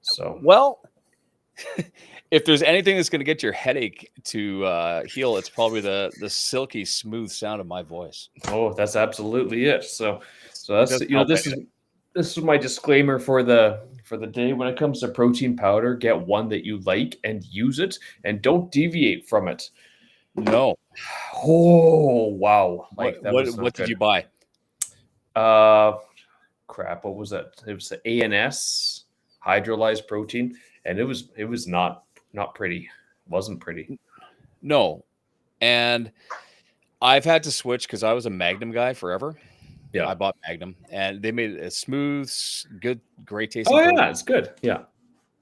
So, Well, if there's anything that's going to get your headache to heal, it's probably the silky smooth sound of my voice. oh, that's absolutely it. So It that's doesn't help this is my disclaimer for the day. When it comes to protein powder, get one that you like and use it, and don't deviate from it. No. Oh wow, What Mike, that what was so what did good. you buy? Uh, crap, what was that? It was ANS hydrolyzed protein, and it was not pretty. Wasn't pretty. No. And I've had to switch because I was a Magnum guy forever. Yeah. I bought Magnum, and they made it a smooth, good, great Oh tasting protein. yeah, it's good. Yeah.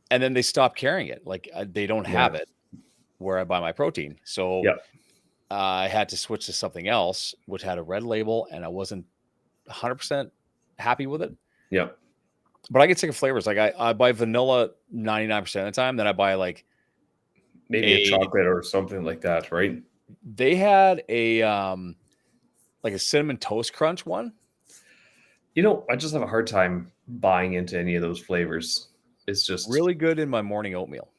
And then they stopped carrying it. Like they don't Yeah. have it where I buy my protein. So Yeah. I had to switch to something else, which had a red label, and I wasn't 100% happy with it. Yeah. But I get sick of flavors. Like I buy vanilla 99% of the time. Then I buy like Maybe a a. chocolate or something like that, right? They had a like a cinnamon toast crunch one. I just have a hard time buying into any of those flavors. It's just, Really good in my morning oatmeal.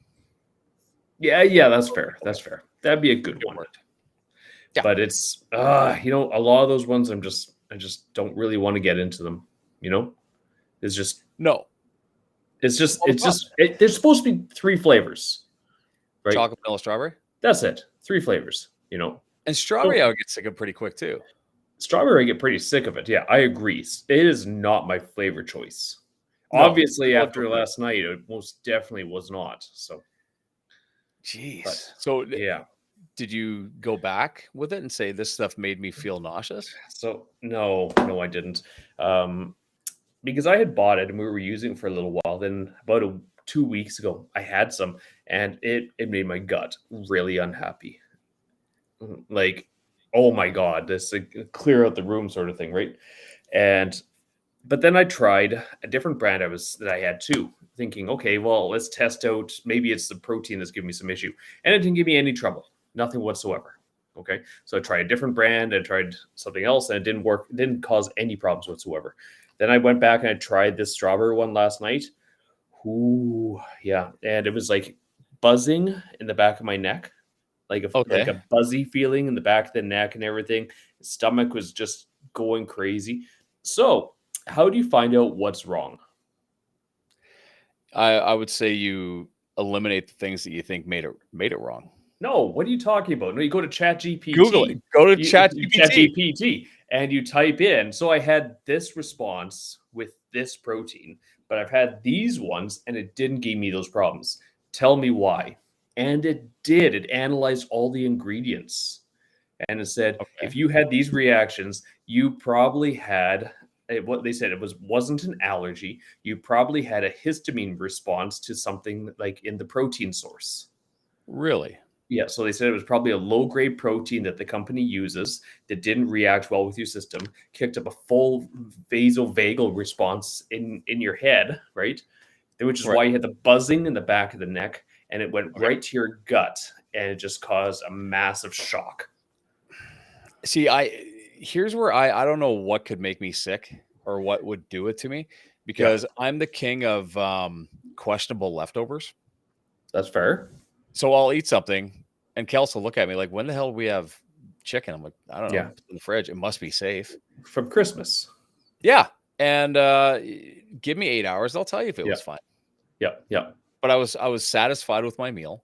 yeah, that's fair. That's fair. That'd be a good It one. worked. Yeah. But it's, a lot of those ones, I just don't really want to get into them. You know, it's just, No. it's just, Well, it's just, there's supposed to be three flavors, right? Chocolate, vanilla, strawberry. That's it. Three flavors. And strawberry, I would get sick of pretty quick too. Strawberry, I get pretty sick of it. Yeah, I agree. It is not my flavor choice. No. Obviously, after last night, it most definitely was not. So, Jeez. but, So yeah. did you go back with it and say this stuff made me feel nauseous? So no, I didn't. Because I had bought it and we were using it for a little while. Then about 2 weeks ago, I had some, and it made my gut really unhappy. Like, oh my god, this clear out the room sort of thing, right? But then I tried a different brand that I had too, thinking, okay, well, let's test out. Maybe it's the protein that's giving me some issue, and it didn't give me any trouble, nothing whatsoever. Okay, so I tried a different brand, I tried something else, and it didn't work. It didn't cause any problems whatsoever. Then I went back and I tried this strawberry one last night. Ooh, yeah, and it was like buzzing in the back of my neck, like a buzzy feeling in the back of the neck and everything. Stomach was just going crazy. So, how do you find out what's wrong? I would say you eliminate the things that you think made it wrong. No, what are you talking about? No, you go to ChatGPT. Google it. Go to ChatGPT. ChatGPT, and you type in. So I had this response with this protein, but I've had these ones, and it didn't give me those problems. Tell me why. And it did. It analyzed all the ingredients, and it said if you had these reactions, you probably had what they said wasn't an allergy. You probably had a histamine response to something like in the protein source. Really? Yeah, so they said it was probably a low-grade protein that the company uses that didn't react well with your system, kicked up a full vasovagal response in your head, right? Which is why you had the buzzing in the back of the neck, and it went right to your gut, and it just caused a massive shock. See, here's where I don't know what could make me sick or what would do it to me, because I'm the king of questionable leftovers. That's fair. So I'll eat something, and Kelsey will look at me like, when the hell do we have chicken? I'm like, I don't know. Yeah. It's in the fridge. It must be safe. From Christmas. Yeah. And give me 8 hours. I'll tell you if it was fine. Yeah. But I was satisfied with my meal.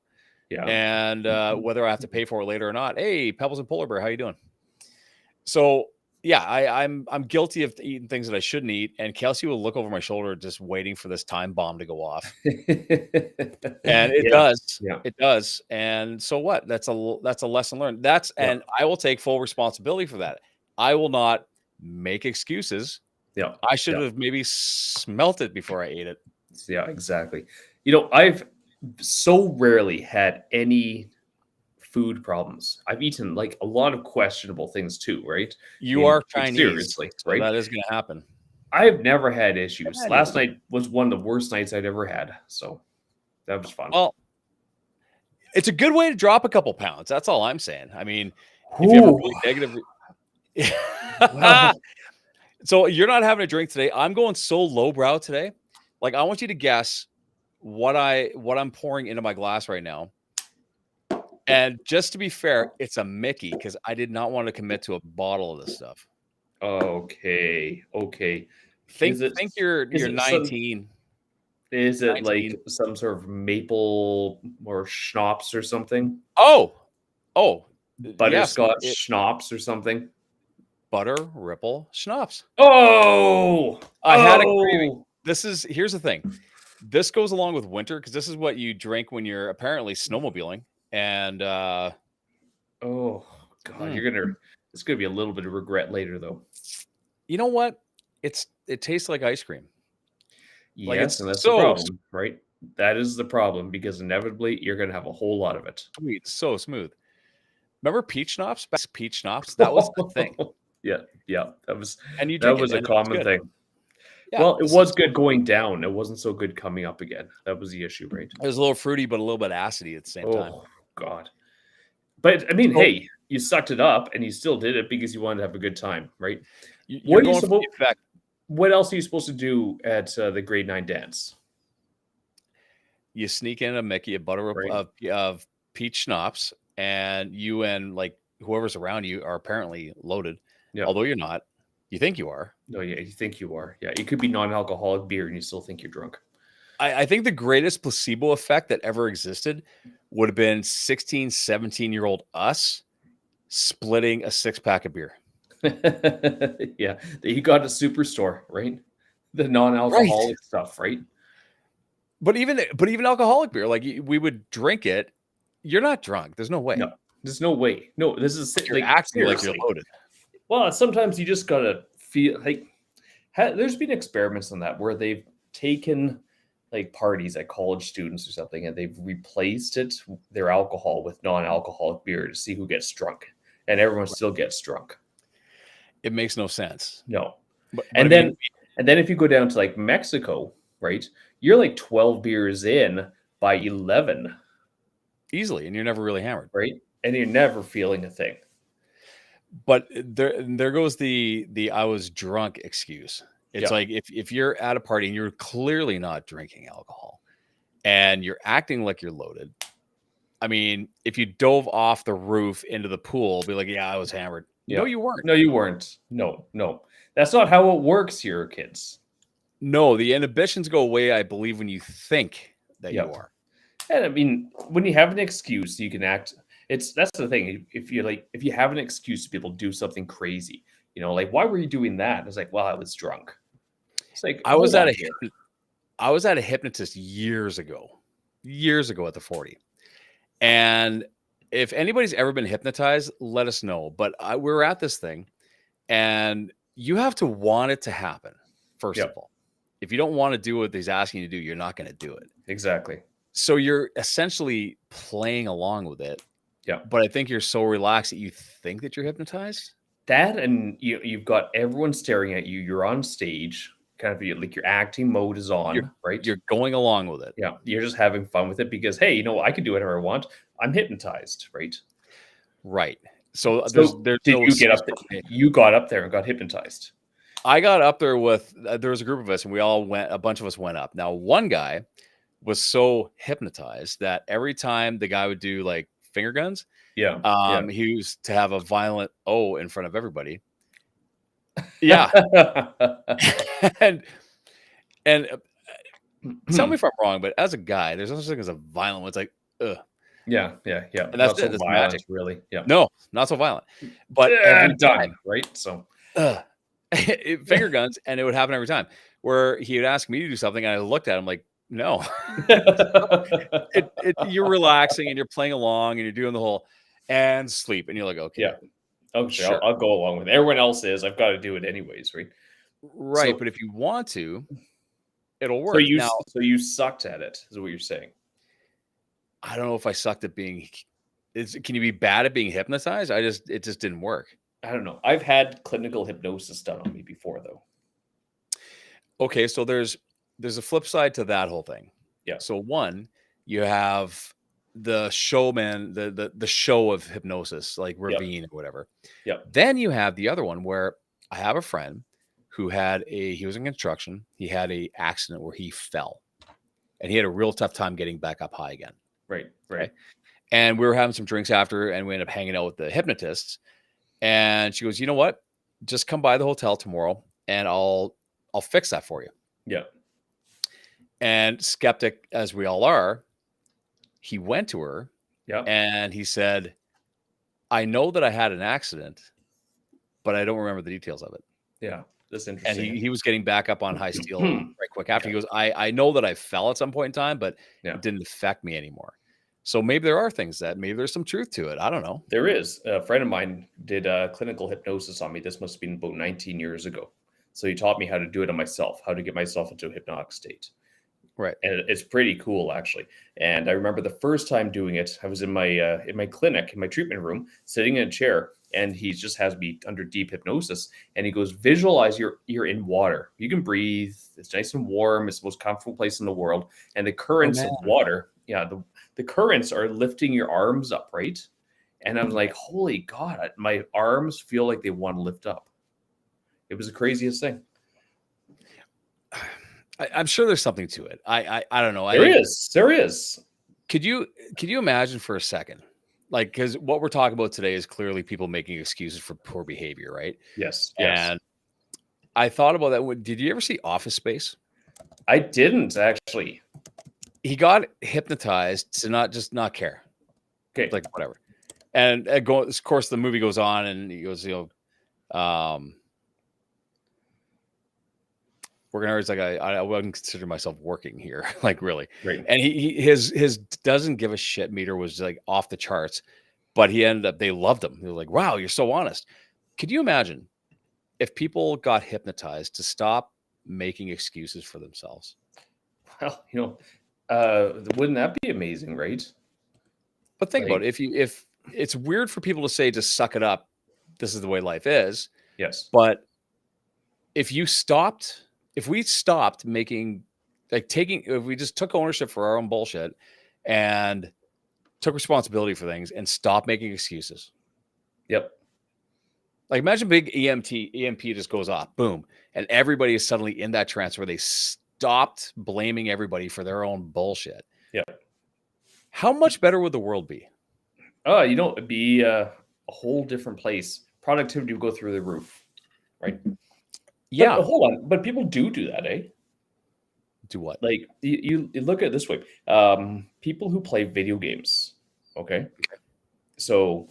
Yeah. And whether I have to pay for it later or not. Hey, Pebbles and Polar Bear, how you doing? So yeah, I'm guilty of eating things that I shouldn't eat, and Kelsey will look over my shoulder just waiting for this time bomb to go off. And it does. Yeah. It does. And so what? That's a lesson learned. And I will take full responsibility for that. I will not make excuses. Yeah. I should have maybe smelt it before I ate it. Yeah, exactly. I've so rarely had any food problems. I've eaten like a lot of questionable things too, right? You are Chinese, seriously, so right? that is going to happen. I've never had issues. Last night was one of the worst nights I'd ever had, so that was fun. Well, it's a good way to drop a couple pounds. That's all I'm saying. I mean, if you have a really negative, so you're not having a drink today. I'm going so lowbrow today. Like, I want you to guess what I'm pouring into my glass right now. And just to be fair, it's a Mickey because I did not want to commit to a bottle of this stuff. Okay. Think Is it think you're is you're it some 19, is it 19. like some sort of maple or schnapps or something? Oh, yes, Butterscotch schnapps or something? butter ripple schnapps. Oh! I had a craving. Oh! Here's the thing. This goes along with winter because this is what you drink when you're apparently snowmobiling. And Oh God, it's gonna be a little bit of regret later though. you know what? It tastes like ice cream. Like Yes, it's and that's the so problem, right? That is the problem because inevitably you're gonna have a whole lot of it. sweet, so smooth. Remember peach schnapps? Peach schnapps? That was the thing. Yeah, that was And you that drink it was a and it was common good. thing. Yeah, Well, it this was is good going down. It wasn't so good coming up again. That was the issue, right? it was a little fruity, but a little bit acidy at the same time. Oh God. But I mean, So hey, you sucked it up and you still did it because you wanted to have a good time, right? you're What are you going for the supposed effect. what else are you supposed to do at the grade 9 dance? You sneak in a Mickey, a butter Right? of peach schnapps, and you and like whoever's around you are apparently loaded. Yeah. Although you're not. You think you are. No, yeah, you think you are. Yeah, it could be non-alcoholic beer and you still think you're drunk. I think the greatest placebo effect that ever existed would have been 16, 17-year-old us splitting a 6-pack of beer. Yeah, that you got at a superstore, right? The Right. non-alcoholic stuff, right? But even alcoholic beer, like we would drink it. You're not drunk. There's no way. No, there's no way. No, this is You're like acting like seriously. you're loaded. Well, sometimes you just gotta feel like there's been experiments on that where they've taken like parties at college students or something and they've replaced their alcohol with non-alcoholic beer to see who gets drunk, and everyone still gets drunk. It makes no sense. No, But and I mean, then if you go down to like Mexico, right, you're like 12 beers in by 11, easily, and you're never really hammered. right, and you're never feeling a thing. But there goes the I was drunk excuse. It's Yeah. like if you're at a party and you're clearly not drinking alcohol and you're acting like you're loaded. I mean, if you dove off the roof into the pool, be like, yeah, I was hammered. Yeah. No, you weren't. No, you weren't. No. That's not how it works here, kids. No, the inhibitions go away, I believe, when you think that Yep. you are. And I mean, when you have an excuse, you can act. That's the thing. If you have an excuse to be able to do something crazy, like why were you doing that? It's like, well, I was drunk. It's like I was hold at on I was at a hypnotist years ago at the 40. And if anybody's ever been hypnotized, let us know. But we're at this thing, and you have to want it to happen, first Yep. of all. If you don't want to do what he's asking you to do, you're not going to do it. Exactly. So you're essentially playing along with it. Yeah. But I think you're so relaxed that you think that you're hypnotized. That, and you've got everyone staring at you. You're on stage, kind of like your acting mode is on, right? You're going along with it. Yeah, you're just having fun with it because, hey, I can do whatever I want. I'm hypnotized, right? Right. So So there's did no you get up excuse there? for me. You got up there and got hypnotized. I got up there with there was a group of us, and a bunch of us went up. Now, one guy was so hypnotized that every time the guy would do like finger guns, Yeah. he used to have a violent O in front of everybody. Yeah. and tell me if I'm wrong, but as a guy, there's no such thing as a violent one. It's like, ugh. Yeah. And that's Not so it. That's violent, magic. really. Yeah. No, not so violent. But every done, time, right? So finger guns, and it would happen every time where he would ask me to do something, and I looked at him like, no. You're relaxing and you're playing along and you're doing the whole and sleep, and you're like, okay. Yeah. Okay, Sure. I'll go along with it. Everyone else is. I've got to do it anyways, right? Right. So- But if you want to, it'll work. So you sucked at it, is what you're saying. I don't know if I sucked at being. Can you be bad at being hypnotized? It just didn't work. I don't know. I've had clinical hypnosis done on me before, though. Okay, so there's a flip side to that whole thing. Yeah. So one, you have the showman, the show of hypnosis, like Ravine or whatever. Yeah. Then you have the other one where I have a friend who he was in construction. He had a accident where he fell and he had a real tough time getting back up high again. Right. Right. And we were having some drinks after, and we ended up hanging out with the hypnotists. And she goes, "You know what? Just come by the hotel tomorrow, and I'll fix that for you." Yeah. And skeptic as we all are, he went to her, Yeah. and he said, "I know that I had an accident, but I don't remember the details of it." Yeah. That's And interesting. he was getting back up on high steel right quick after. He goes, I know that I fell at some point in time, but Yeah. it didn't affect me anymore. So maybe there are things that maybe there's some truth to it. I don't know. There is. A friend of mine did clinical hypnosis on me. This must have been about 19 years ago. So he taught me how to do it on myself, how to get myself into a hypnotic state. Right. And it's pretty cool, actually. And I remember the first time doing it, I was in my clinic, in my treatment room, sitting in a chair, and he just has me under deep hypnosis. And he goes, "Visualize you're in water. You can breathe. It's nice and warm. It's the most comfortable place in the world. And the currents of man. water, the currents are lifting your arms up, right?" And I was like, "Holy God, my arms feel like they want to lift up." It was the craziest thing. I'm sure there's something to it. I don't know. There is. Could you imagine for a second? Like, because what we're talking about today is clearly people making excuses for poor behavior, right? Yes. And I thought about that. Did you ever see Office Space? I didn't actually. He got hypnotized to not care. Okay. Like whatever. And of course, the movie goes on, and he goes, working hard is like I wouldn't consider myself working here, like really. Right. And his doesn't give a shit meter was like off the charts, but they loved him. They were like, "Wow, you're so honest." Could you imagine if people got hypnotized to stop making excuses for themselves? Well, wouldn't that be amazing, right? But think about it. If it's weird for people to say, "Just suck it up. This is the way life is." Yes. But if we stopped making, if we just took ownership for our own bullshit and took responsibility for things and stopped making excuses. Yep. Like imagine big EMP just goes off, boom. And everybody is suddenly in that trance where they stopped blaming everybody for their own bullshit. Yep. How much better would the world be? Oh, it'd be a whole different place. Productivity would go through the roof, right? Yeah. But hold on. But people do that, eh? Do what? Like you look at it this way. People who play video games, okay? So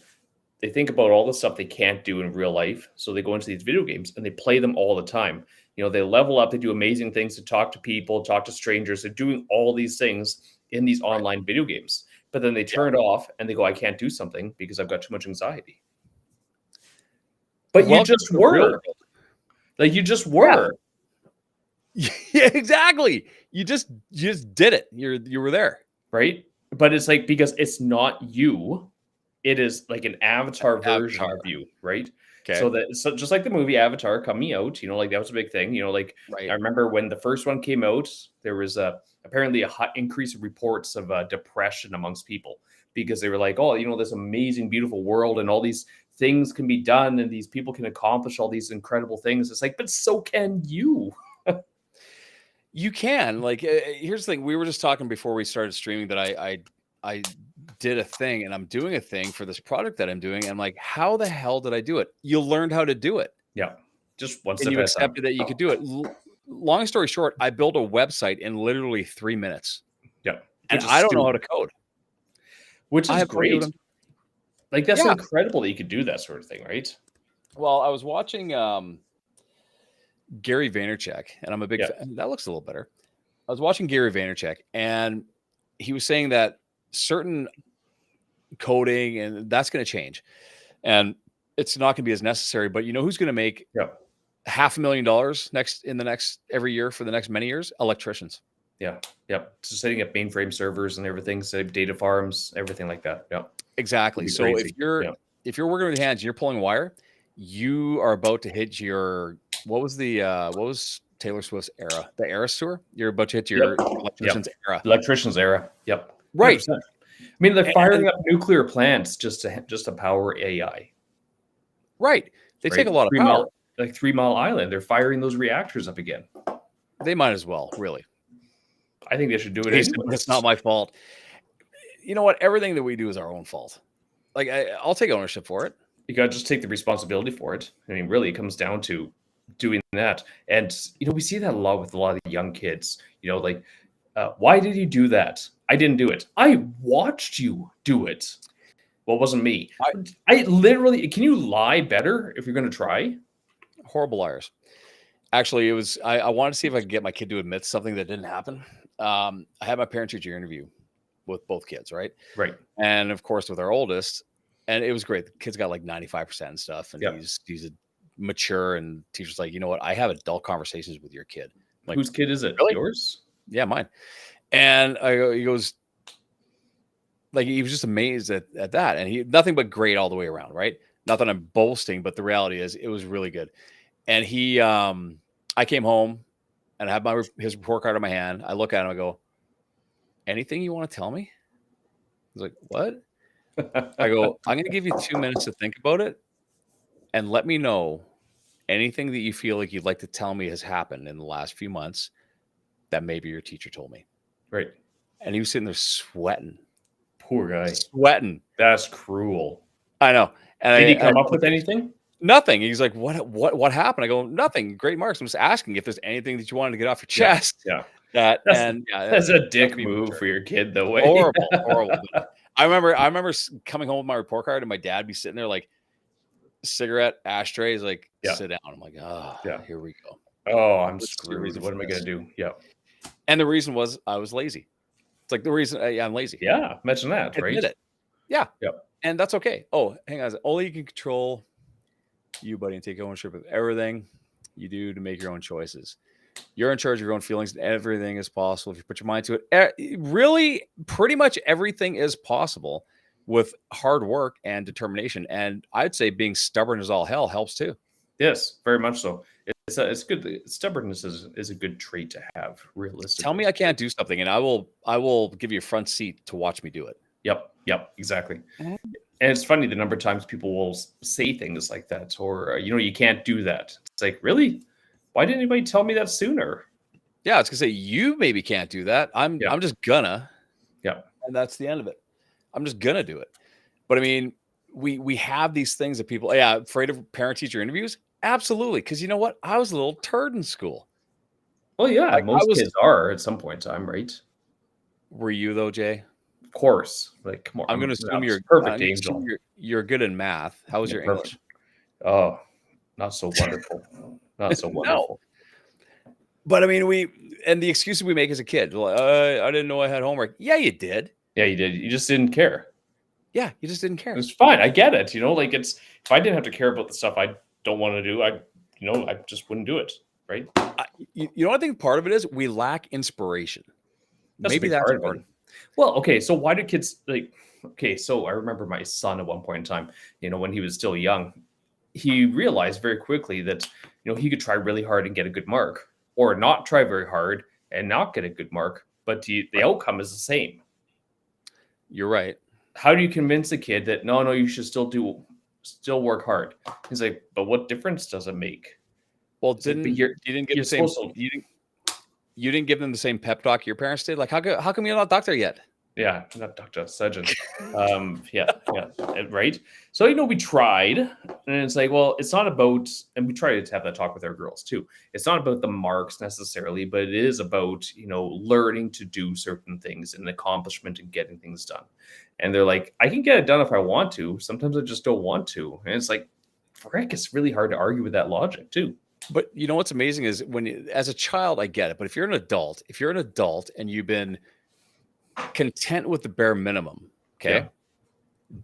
they think about all the stuff they can't do in real life. So they go into these video games and they play them all the time. They level up, they do amazing things to talk to people, talk to strangers. They're doing all these things in these online video games. But then they turn it off and they go, "I can't do something because I've got too much anxiety." But you just were. Like you just were. Yeah, exactly. You just did it. You were there. Right? But it's like, because it's not you, it is like an avatar version of you, right? Okay. So just like the movie Avatar coming out, like that was a big thing. Like Right. I remember when the first one came out, there was apparently a high increase of reports of depression amongst people, because they were like, "Oh, this amazing, beautiful world, and all these things can be done, and these people can accomplish all these incredible things." It's like, but so can you. You can. Like, here's the thing. We were just talking before we started streaming that I did a thing, and I'm doing a thing for this product that I'm doing. And I'm like, how the hell did I do it? You learned how to do it. Yeah. Just one And step you at a time. accepted that you could do it. Long story short, I built a website in literally 3 minutes. Yeah. And I don't know how to code. Which is great. Like, that's Yeah. incredible that you could do that sort of thing, right? Well, I was watching Gary Vaynerchuk, and I'm a big fan. That looks a little better. I was watching Gary Vaynerchuk, and he was saying that certain coding, and that's going to change, and it's not going to be as necessary. But you know who's going to make $500,000 in the next every year for the next many years? Electricians. Yeah. Yep. So setting up mainframe servers and everything, setting up data farms, everything like that. Yeah. Exactly. So if you're working with your hands, you're pulling wire, you are about to hit your what was Taylor Swift's era? The Eras tour? You're about to hit your electrician's era. Electrician's era. Yep. Right. 100%. I mean, they're firing up nuclear plants just to power AI. Right. They take a lot of power. Like 3 Mile Island, they're firing those reactors up again. They might as well, really. I think they should do it He said, anyway. it's not my fault. You know what? Everything that we do is our own fault. Like I'll take ownership for it. You got to just take the responsibility for it. I mean, really, it comes down to doing that. And, we see that a lot with a lot of the young kids, like, why did you do that? I didn't do it. I watched you do it. Well, it wasn't me. I literally, can you lie better if you're going to try? Horrible liars. Actually, it was, I wanted to see if I could get my kid to admit something that didn't happen. I had my parent teacher interview with both kids, right? Right. And of course, with our oldest, and it was great. The kid's got like 95% and stuff. And Yep. he's a mature, and teacher's like, you know what? I have adult conversations with your kid. I'm like, whose kid is it? Really? Yours? Yeah, mine. And he goes, like, he was just amazed at that. And he, nothing but great all the way around, right? Not that I'm boasting, but the reality is it was really good. And he, I came home and I had his report card in my hand. I look at him, I go, anything you want to tell me? He's like, what? I go, I'm going to give you 2 minutes to think about it and let me know anything that you feel like you'd like to tell me has happened in the last few months that maybe your teacher told me. Right. And he was sitting there sweating. Poor guy. Sweating. That's cruel. I know. And did he come up with anything? Nothing. He's like, what happened? I go, nothing. Great marks. I'm just asking if there's anything that you wanted to get off your chest. Yeah. That's a dick move for your kid, though. Way. Horrible. I remember coming home with my report card and my dad be sitting there like cigarette ashtrays, like sit down. I'm like, here we go. Oh, I'm screwed. What am I gonna do? Yeah. And the reason was I was lazy. It's like the reason I'm lazy. Yeah, mention that, right? Admit it. Yeah. Yep. And that's okay. Oh, hang on. Only you can control you, buddy, and take ownership of everything you do to make your own choices. You're in charge of your own feelings, and everything is possible if you put your mind to it. Really, pretty much everything is possible with hard work and determination. And I'd say being stubborn as all hell helps too. Yes, very much so. It's good. Stubbornness is a good trait to have. Realistically, tell me I can't do something, and I will give you a front seat to watch me do it. Yep, exactly. Mm-hmm. And it's funny the number of times people will say things like that, or you can't do that. It's like, really? Why didn't anybody tell me that sooner? Yeah, it's gonna say you maybe can't do that. I'm just gonna. Yeah, and that's the end of it. I'm just gonna do it. But I mean, we have these things that people, afraid of parent-teacher interviews. Absolutely, because you know what? I was a little turd in school. Well, yeah, like most kids are at some point in time, right? Were you though, Jay? Of course. Like, come on. I'm going to assume you're perfect angel. You're good in math. How was your English? Oh, not so wonderful. Not so wonderful. No. But I mean, and the excuses we make as a kid, like, I didn't know I had homework. Yeah, you did. Yeah, you did. You just didn't care. Yeah, you just didn't care. It's fine. I get it. Like if I didn't have to care about the stuff I don't want to do, I just wouldn't do it. Right. You know what I think part of it is? We lack inspiration. Maybe that's important. Well, okay. So why do kids so I remember my son at one point in time, when he was still young, he realized very quickly that, he could try really hard and get a good mark, or not try very hard and not get a good mark, but the outcome is the same. You're right. How do you convince a kid that no, you should still work hard? He's like, but what difference does it make? Well, you didn't get the same. You didn't give them the same pep talk your parents did. Like, how come you're not a doctor yet? Yeah, not Dr. Surgeon. Yeah, right. So we tried, and it's like, well, it's not about, and we try to have that talk with our girls too. It's not about the marks necessarily, but it is about learning to do certain things and accomplishment and getting things done. And they're like, I can get it done if I want to. Sometimes I just don't want to, and it's like, frick, it's really hard to argue with that logic too. But what's amazing is as a child, I get it. But if you're an adult and you've been content with the bare minimum, okay,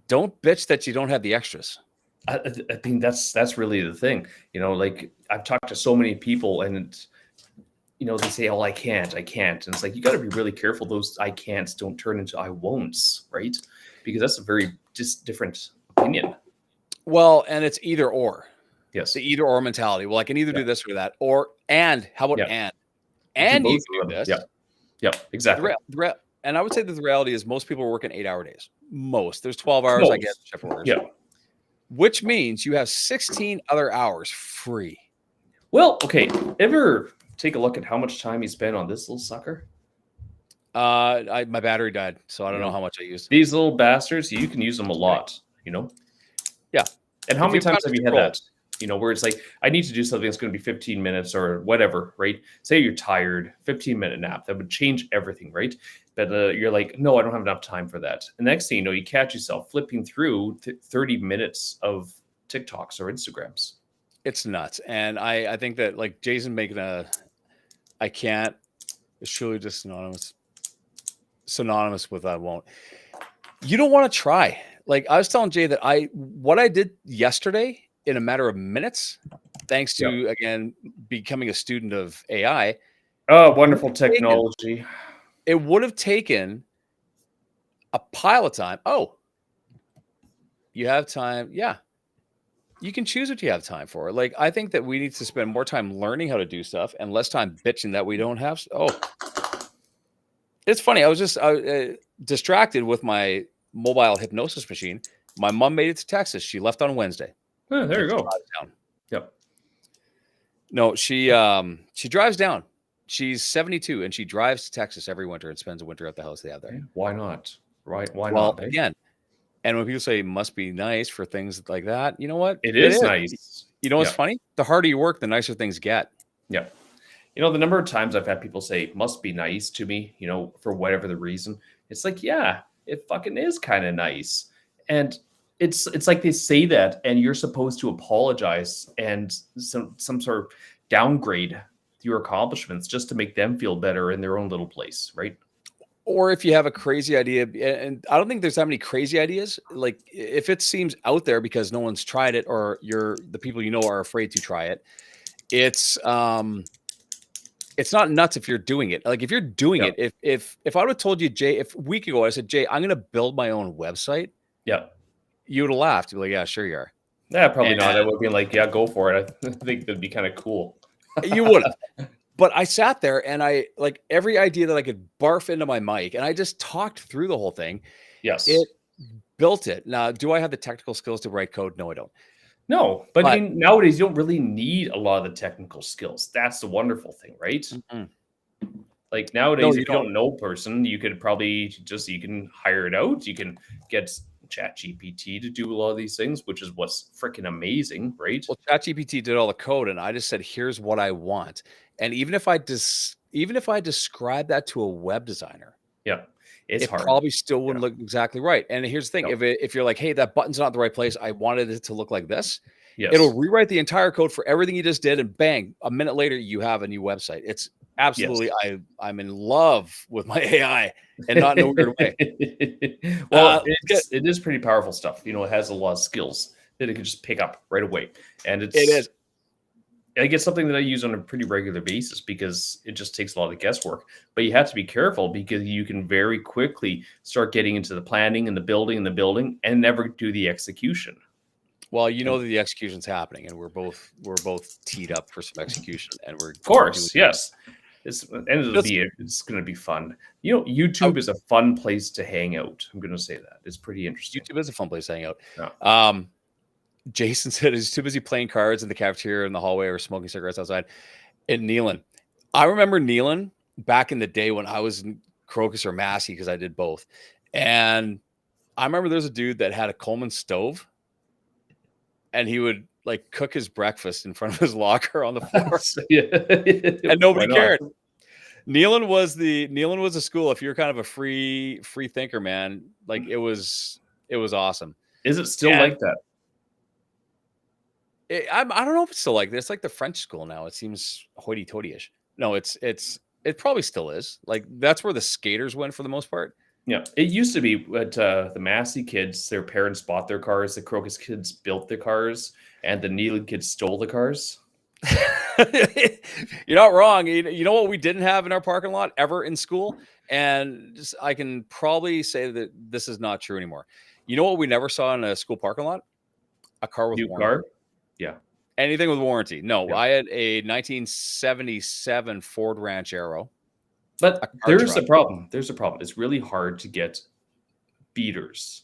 don't bitch that you don't have the extras. I think that's really the thing. Like I've talked to so many people, and they say, "Oh, I can't," and it's like you got to be really careful. Those "I can'ts" don't turn into "I won'ts," right? Because that's a very different opinion. Well, and it's either or. Yes, the either or mentality. Well, I can either do this or that, and how about and you can do this. Yep, exactly. And I would say that the reality is most people are working 8-hour days. There's 12 hours, I guess, shift workers. Yeah. Which means you have 16 other hours free. Well, okay. Ever take a look at how much time you spend on this little sucker? My battery died, so I don't You know know, how much I used. these little bastards, you can use them a lot, you know? Yeah. And how If you many have time times to have you had scroll. that? You know, where it's like, I need to do something that's going to be 15 minutes or whatever, right? Say you're tired, 15-minute nap, that would change everything, right? But you're like, no, I don't have enough time for that. And next thing you know, you catch yourself flipping through 30 minutes of TikToks or Instagrams. It's nuts. And I think that like Jason making I can't, it's surely just synonymous with I won't. You don't want to try. Like I was telling Jay that what I did yesterday in a matter of minutes, thanks Yep. to again becoming a student of AI, Oh, wonderful technology. it would have taken a pile of time. Oh, you have time. Yeah. You can choose what you have time for. Like, I think that we need to spend more time learning how to do stuff and less time bitching that we don't have. Oh, it's funny. I was just distracted with my mobile hypnosis machine. My mom made it to Texas. She left on Wednesday. Oh, there you go. Down. Yep. No, she drives down. She's 72 and she drives to Texas every winter and spends a winter at the house they have there. Yeah, why not? Right? Why Well, not? Eh? again, and when people say it must be nice for things like that, you know what? It is nice. You know what's Yeah. funny? The harder you work, the nicer things get. Yeah. You know, the number of times I've had people say, must be nice to me, you know, for whatever the reason. It's like, yeah, it fucking is kind of nice. And it's like they say that and you're supposed to apologize and some sort of downgrade your accomplishments just to make them feel better in their own little place, right? Or if you have a crazy idea, and I don't think there's that many crazy ideas. Like if it seems out there because no one's tried it, or the people you know are afraid to try it, it's not nuts if you're doing it. Like if you're doing Yeah. it, if I would have told you, Jay, if a week ago I said, Jay, I'm gonna build my own website, Yeah. you would have laughed. You'd be like, yeah, sure you are. Yeah, probably not. I And would be like, yeah, go for it. I think that'd be kind of cool. you would have. But I sat there and I like every idea that I could barf into my mic, and I just talked through the whole thing. Yes. It built it. Now, do I have the technical skills to write code? No, I don't. No, but I mean, nowadays you don't really need a lot of the technical skills. That's the wonderful thing, right? Mm-mm. Like nowadays, you if you don't know a person, you could probably you can hire it out. You can get ChatGPT to do a lot of these things, which is what's freaking amazing, right? Well, ChatGPT did all the code, and I just said, "Here's what I want." And even if I describe that to a web designer, Yeah, it's it hard. probably still wouldn't look exactly right. And here's the thing: No. if you're like, "Hey, that button's not the right place. I wanted it to look like this," Yes. it'll rewrite the entire code for everything you just did, and bang, a minute later, you have a new website. It's absolutely, Yes. I'm in love with my AI, and not in a weird way. Well, it is pretty powerful stuff. You know, it has a lot of skills that it can just pick up right away, and It is. I guess something that I use on a pretty regular basis because it just takes a lot of guesswork. But you have to be careful because you can very quickly start getting into the planning and the building and never do the execution. Well, you know that the execution's happening, and we're both teed up for some execution, and we're Of course, yes. It's going to be fun. You know, YouTube is a fun place to hang out. I'm going to say that. It's pretty interesting. YouTube is a fun place to hang out. Yeah. Jason said he's too busy playing cards in the cafeteria in the hallway or smoking cigarettes outside. And kneeling. I remember kneeling back in the day when I was in Crocus or Massey because I did both. And I remember there's a dude that had a Coleman stove, and he would like cook his breakfast in front of his locker on the floor. And nobody cared. Kneeling was a school. If you're kind of a free thinker, man, like it was awesome. Is it still like that? I don't know if it's still like this. It's like the French school now. It seems hoity-toity-ish. No, it probably still is. Like that's where the skaters went for the most part. Yeah, it used to be at the Massey kids. Their parents bought their cars. The Crocus kids built the cars, and the Neelan kids stole the cars. You're not wrong. You know what we didn't have in our parking lot ever in school, and I can probably say that this is not true anymore. You know what we never saw in a school parking lot? A car with warranty. Car? Yeah. Anything with warranty. No, yeah. I had a 1977 Ford Ranchero. But there's a problem. There's a problem. It's really hard to get beaters,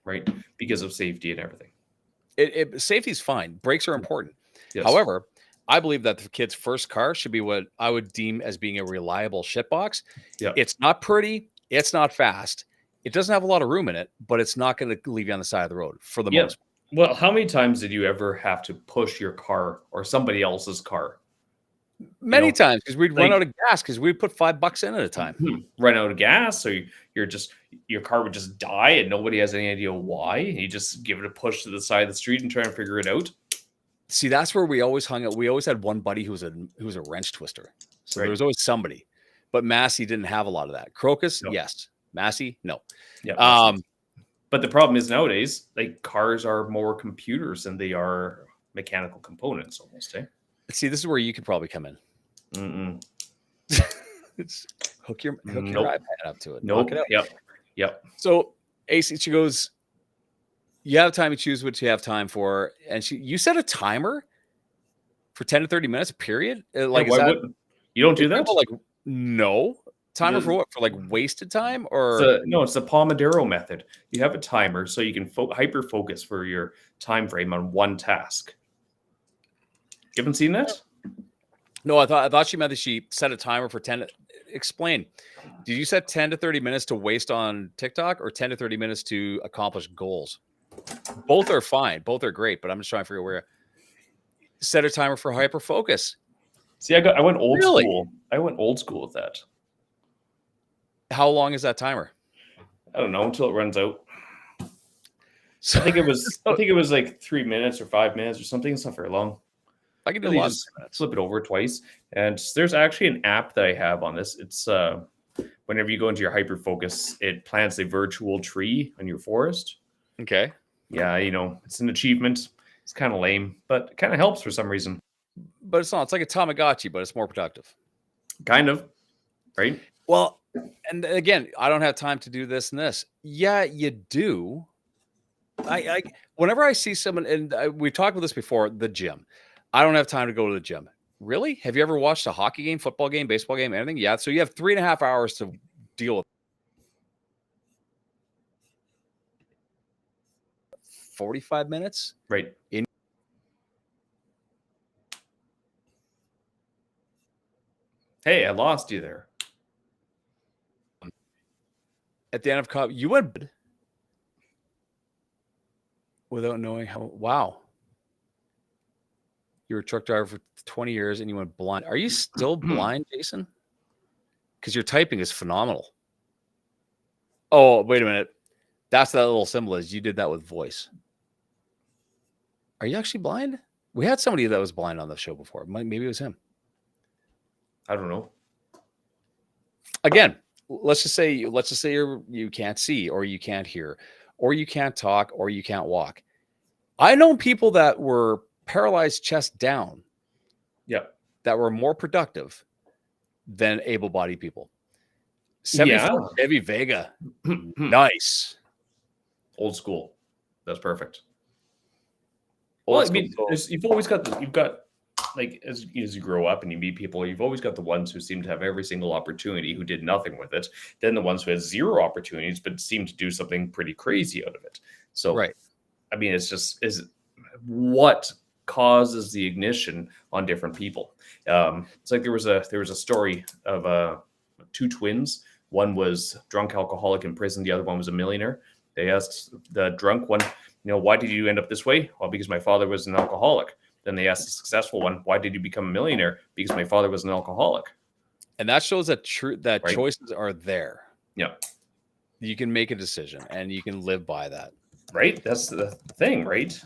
right? Because of safety and everything. Safety's fine. Brakes are important. Yes. However, I believe that the kid's first car should be what I would deem as being a reliable shitbox. Yeah. It's not pretty. It's not fast. It doesn't have a lot of room in it, but it's not going to leave you on the side of the road for the Yeah. most. Well, how many times did you ever have to push your car or somebody else's car? Many times because we'd run like- out of gas because we'd put $5 in at a time. Run out of gas, so your car would just die and nobody has any idea why. And you just give it a push to the side of the street and try and figure it out. See, that's where we always hung out. We always had one buddy who was a wrench twister. So Right. there was always somebody. But Massey didn't have a lot of that. Crocus, No. yes. Massey, no. Yeah. But the problem is nowadays, like cars are more computers than they are mechanical components almost. See, this is where you could probably come in. Mm-mm. Hook your Nope. iPad up to it. Nope. Knock it out. Yep. So AC, she goes, you have time to choose what you have time for. And you set a timer for 10 to 30 minutes, period. Like, why wouldn't you? Don't do that? Like, no. Timer for what? For like wasted time? Or it's the Pomodoro method. You have a timer so you can hyper focus for your time frame on one task. You haven't seen that? No, I thought she meant that she set a timer for 10. Explain. Did you set 10 to 30 minutes to waste on TikTok or 10 to 30 minutes to accomplish goals? Both are fine. Both are great, but I'm just trying to figure out where. Set a timer for hyper focus. See, I went old Really? school. I went old school with that. How long is that timer? I don't know until it runs out. So I think it was like 3 minutes or 5 minutes or something. It's not very long. I can do Really a lot. just flip it over twice. And there's actually an app that I have on this. It's whenever you go into your hyper focus, it plants a virtual tree on your forest. Okay. Yeah, it's an achievement. It's kind of lame, but it kind of helps for some reason. But it's not. It's like a Tamagotchi, but it's more productive. Kind of, right? Well, and again, I don't have time to do this and this. Yeah, you do. I whenever I see someone, and we've talked about this before, the gym. I don't have time to go to the gym. Really? Have you ever watched a hockey game, football game, baseball game, anything? Yeah. So you have 3.5 hours to deal with 45 minutes. Right. Hey, I lost you there. At the end of cup, you went without knowing how. Wow. You were a truck driver for 20 years and you went blind. Are you still blind, Jason? Because your typing is phenomenal. Oh, wait a minute. That's that little symbol is you did that with voice. Are you actually blind? We had somebody that was blind on the show before. Maybe it was him. I don't know. Again, let's just say you can't see or you can't hear or you can't talk or you can't walk. I know people that were paralyzed chest down. Yeah. That were more productive than able-bodied people. 74 Chevy Vega. Nice. Old school. That's perfect. Well, I mean, you've always got like as you grow up and you meet people, you've always got the ones who seem to have every single opportunity who did nothing with it. Then the ones who had zero opportunities but seem to do something pretty crazy out of it. So, right. I mean, is what causes the ignition on different people. It's like there was a story of two twins. One was drunk alcoholic in prison. The other one was a millionaire. They asked the drunk one, why did you end up this way? Well, because my father was an alcoholic. Then they asked the successful one, why did you become a millionaire? Because my father was an alcoholic. And that shows that right. Choices are there. Yeah. You can make a decision and you can live by that. Right? That's the thing, right?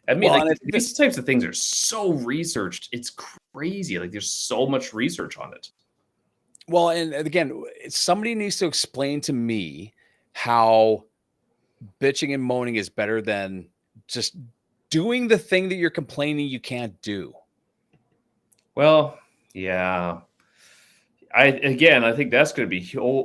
I mean, these types of things are so researched. It's crazy. Like there's so much research on it. Well, and again, somebody needs to explain to me how bitching and moaning is better than just doing the thing that you're complaining you can't do. Well, yeah. I think that's going to be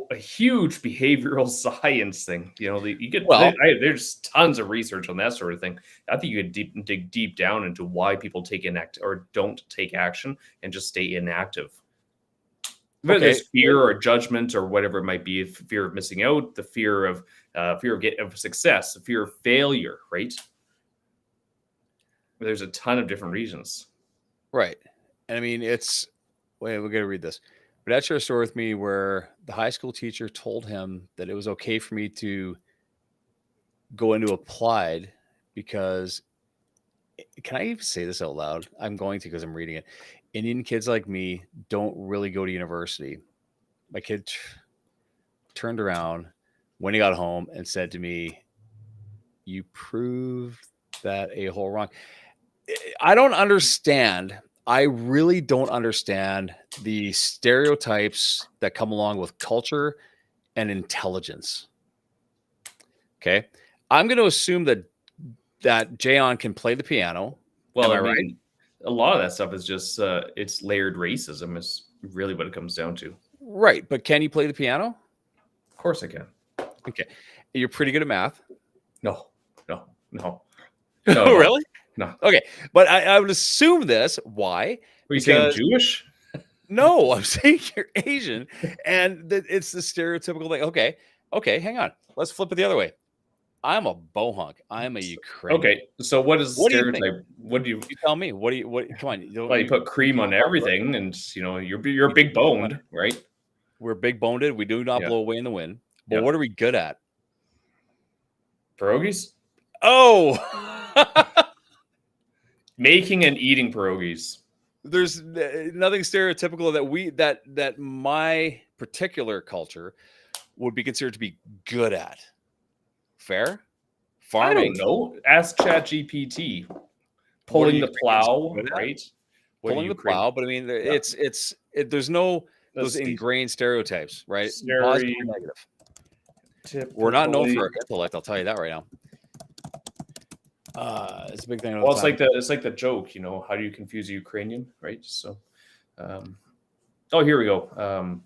a huge behavioral science thing. There's tons of research on that sort of thing. I think you could dig deep down into why people take or don't take action and just stay inactive. Whether there's fear or judgment or whatever it might be, fear of missing out, the fear of success, the fear of failure, right? There's a ton of different reasons. Right. And I mean, wait, we got to read this. But that shared a story with me where the high school teacher told him that it was okay for me to go into applied because, can I even say this out loud? I'm going to because I'm reading it. Indian kids like me don't really go to university. My kid turned around when he got home and said to me, "You proved that a-hole wrong." I don't understand. I really don't understand the stereotypes that come along with culture and intelligence. Okay. I'm going to assume that Jayon can play the piano. Well, Am I I right? mean, a lot of that stuff is just it's layered racism is really what it comes down to. Right. But can you play the piano? Of course I can. Okay. You're pretty good at math. No, no, no, Oh, no, really? no. Okay. But I would assume this. Why? Were you saying I'm Because Jewish? no, I'm saying you're Asian, and that it's the stereotypical thing. Okay. Okay. Hang on. Let's flip it the other way. I'm a bohunk. I'm a Ukrainian. Okay, so what is the What do you think? stereotype? What do you? You tell me. What? Come on. Well, you put cream on everything, and you're big boned, right? We're big boned. We do not Yeah. blow away in the wind. But Yeah. what are we good at? Pierogies, Oh, making and eating pierogies. there's nothing stereotypical that my particular culture would be considered to be good at. Fair? I Farming. don't know. Ask ChatGPT. Pulling the plow, right? What Pulling the Ukraine- plow, but I mean, there's no those Let's see. ingrained stereotypes, right? Steri- Positive or negative. We're not known for our intellect. I'll tell you that right now. It's a big thing. Well, it's like the joke, how do you confuse a Ukrainian, right? So, oh, here we go.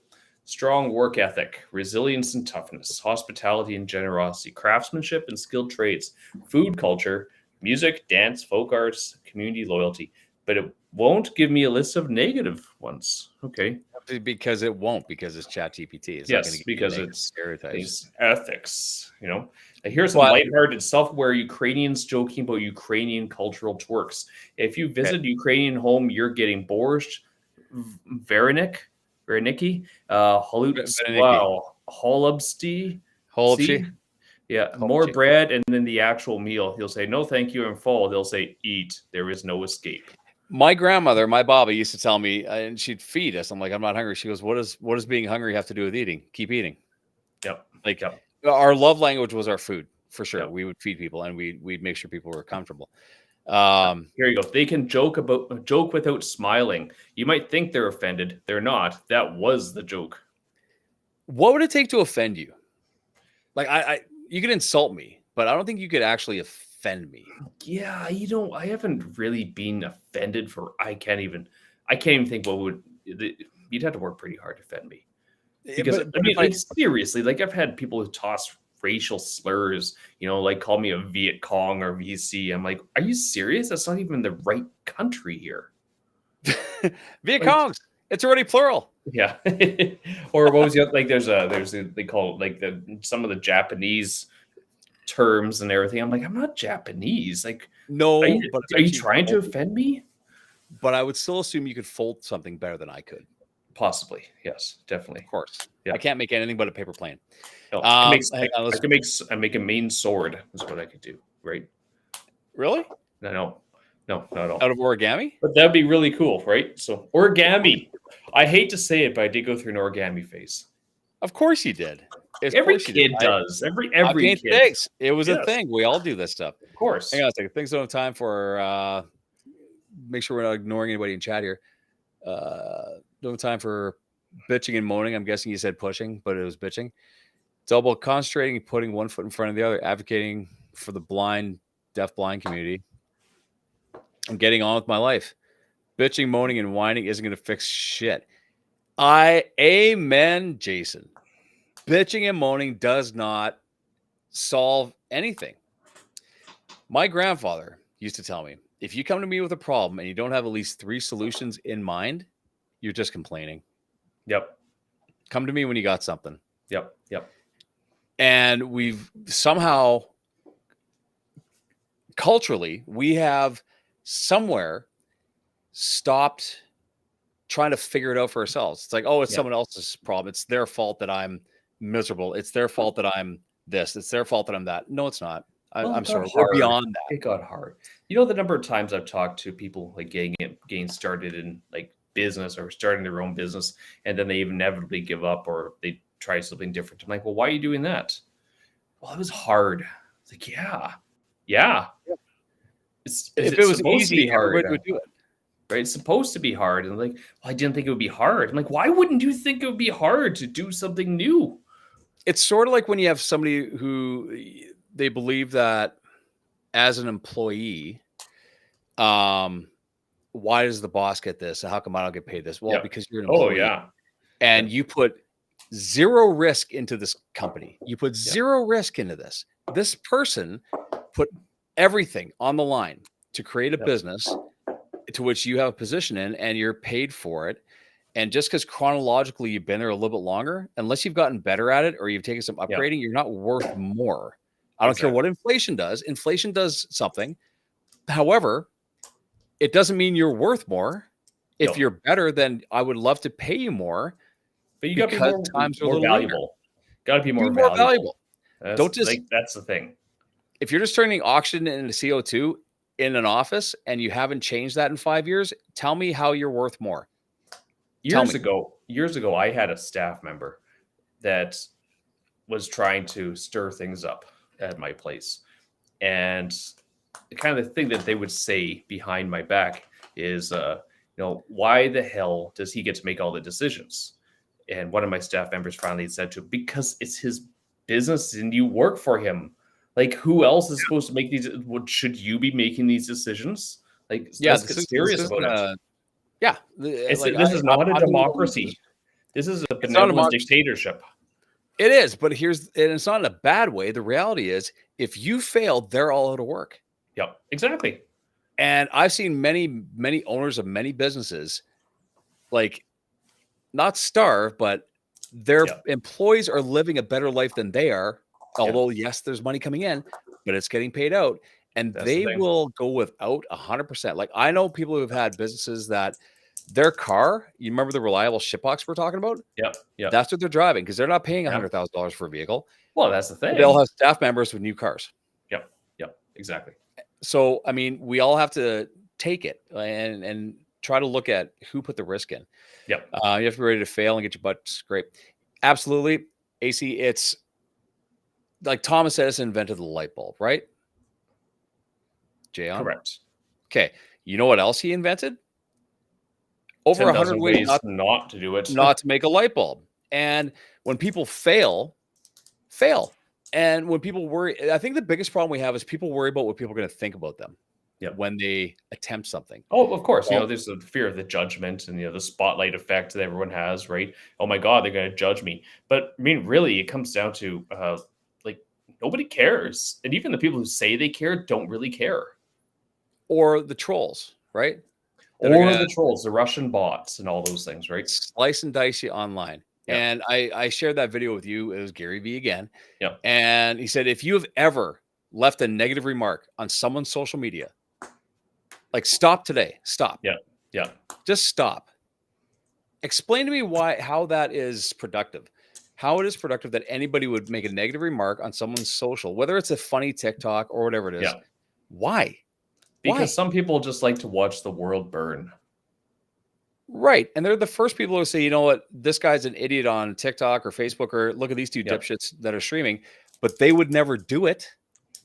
Strong work ethic, resilience and toughness, hospitality and generosity, craftsmanship and skilled trades, food culture, music, dance, folk arts, community loyalty. But it won't give me a list of negative ones. Okay. because it won't, because it's ChatGPT. It's Yes, not gonna give you because negative it's stereotypes. These ethics, Here's some But- lighthearted self-aware Ukrainians joking about Ukrainian cultural twerks. If you visit Ukrainian home, you're getting borscht, vareniki, holubsty, Holubchi. yeah, Holubchi. more bread, and then the actual meal. He'll say, "No, thank you," and full. They'll say, "Eat. There is no escape." My grandmother, my Baba, used to tell me, and she'd feed us. I'm like, I'm not hungry. She goes, what does being hungry have to do with eating? Keep eating. Yep. Like, Yep. our love language was our food, for sure. Yep. We would feed people, and we'd make sure people were comfortable. Here you go. They can joke without smiling. You might think they're offended. They're not. That was the joke. What would it take to offend you? Like, you could insult me, but I don't think you could actually offend me. Yeah, I haven't really been offended I can't even think you'd have to work pretty hard to offend me. Because But seriously, like I've had people who toss racial slurs, like call me a Viet Cong or VC. I'm like, are you serious? That's not even the right country here. Viet Congs, it's already plural. Yeah. Or what was the other, like they call it like some of the Japanese terms and everything. I'm like, I'm not Japanese. Like, No, are you, but it's are you actually trying to folded. offend me? But I would still assume you could fold something better than I could. Possibly. Yes, definitely. Of course. Yeah. I can't make anything but a paper plane. No, hang on, I make a main sword is what I could do, right? Really? No, not at all. Out of origami? But that'd be really cool, right? So origami. I hate to say it, but I did go through an origami phase. Of course you did. Of Every course you did. kid does. Every I painted kid. eggs. It was a Yes. thing. We all do this stuff. Of course. Hang on a second. Things don't have time for make sure we're not ignoring anybody in chat here. Don't have time for bitching and moaning. I'm guessing you said pushing, but it was bitching. It's all about concentrating and putting one foot in front of the other, advocating for the blind, deaf blind community, and getting on with my life. Bitching, moaning, and whining isn't going to fix shit. Amen, Jason. Bitching and moaning does not solve anything. My grandfather used to tell me, if you come to me with a problem and you don't have at least 3 solutions in mind, you're just complaining. Yep. Come to me when you got something. Yep. And we've somehow, culturally, we have somewhere stopped trying to figure it out for ourselves. It's like, oh, it's Yeah. someone else's problem. It's their fault that I'm miserable. It's their fault that I'm this. It's their fault that I'm that. No, it's not. Well, it I'm got sorry. We're hard. beyond that. It got hard. You know, the number of times I've talked to people like getting started in like business or starting their own business, and then they inevitably give up or they try something different. I'm like, well, why are you doing that? Well, it was hard. It's like, yeah. If it It's was supposed to easy, be hard, everybody would do it. right? It's supposed to be hard. And like, well, I didn't think it would be hard. I'm like, why wouldn't you think it would be hard to do something new? It's sort of like when you have somebody who they believe that as an employee, why does the boss get this? How come I don't get paid this? Well, Yeah. because you're an Oh employee yeah. and you put zero risk into this company. You put zero risk into this. This person put everything on the line to create a business to which you have a position in and you're paid for it. And just because chronologically you've been there a little bit longer, unless you've gotten better at it or you've taken some upgrading, you're not worth more. I don't care what inflation does. Inflation does something. However, it doesn't mean you're worth more. If you're better, then I would love to pay you more. But you got to be more valuable. Got to be more valuable. Don't just like that's the thing. If you're just turning oxygen into CO2 in an office and you haven't changed that in 5 years, tell me how you're worth more. Years ago, I had a staff member that was trying to stir things up at my place. And the kind of thing that they would say behind my back is, why the hell does he get to make all the decisions? And one of my staff members finally said to him, because it's his business and you work for him. Like, who else is supposed to make these? Should you be making these decisions? Like, let's get serious about it. This is not a democracy. This is a benevolent dictatorship. It is, but it's not in a bad way. The reality is, if you fail, they're all out of work. Yep, exactly. And I've seen many owners of many businesses, like, not starve, but their employees are living a better life than they are. Although, yes, there's money coming in, but it's getting paid out. And they will go without 100%. Like, I know people who have had businesses that their car, you remember the reliable shitbox we're talking about? Yeah. That's what they're driving because they're not paying $100,000 for a vehicle. Well, that's the thing. They'll have staff members with new cars. Yep, exactly. So, I mean, we all have to take it and try to look at who put the risk in. Yep. You have to be ready to fail and get your butt scraped. Absolutely. AC, it's like Thomas Edison invented the light bulb, right? Jayon? Correct. Okay. You know what else he invented? Over 100 ways not to do it. Not to make a light bulb. And when people fail. And when people worry, I think the biggest problem we have is people worry about what people are going to think about them when they attempt something. Oh, of course. There's the fear of the judgment and, the spotlight effect that everyone has, right? Oh my God, they're going to judge me. But I mean, really, it comes down to nobody cares. And even the people who say they care don't really care. Or the trolls, right? The trolls, the Russian bots and all those things, right? Slice and dice you online. Yeah. And I shared that video with you. It was Gary Vee again. Yeah. And he said, if you have ever left a negative remark on someone's social media, like, stop today. Stop. Yeah. Just stop. Explain to me how that is productive. How it is productive that anybody would make a negative remark on someone's social, whether it's a funny TikTok or whatever it is. Yeah. Why? Because some people just like to watch the world burn. Right. And they're the first people who say, you know what, this guy's an idiot on TikTok or Facebook, or look at these two dipshits that are streaming, but they would never do it.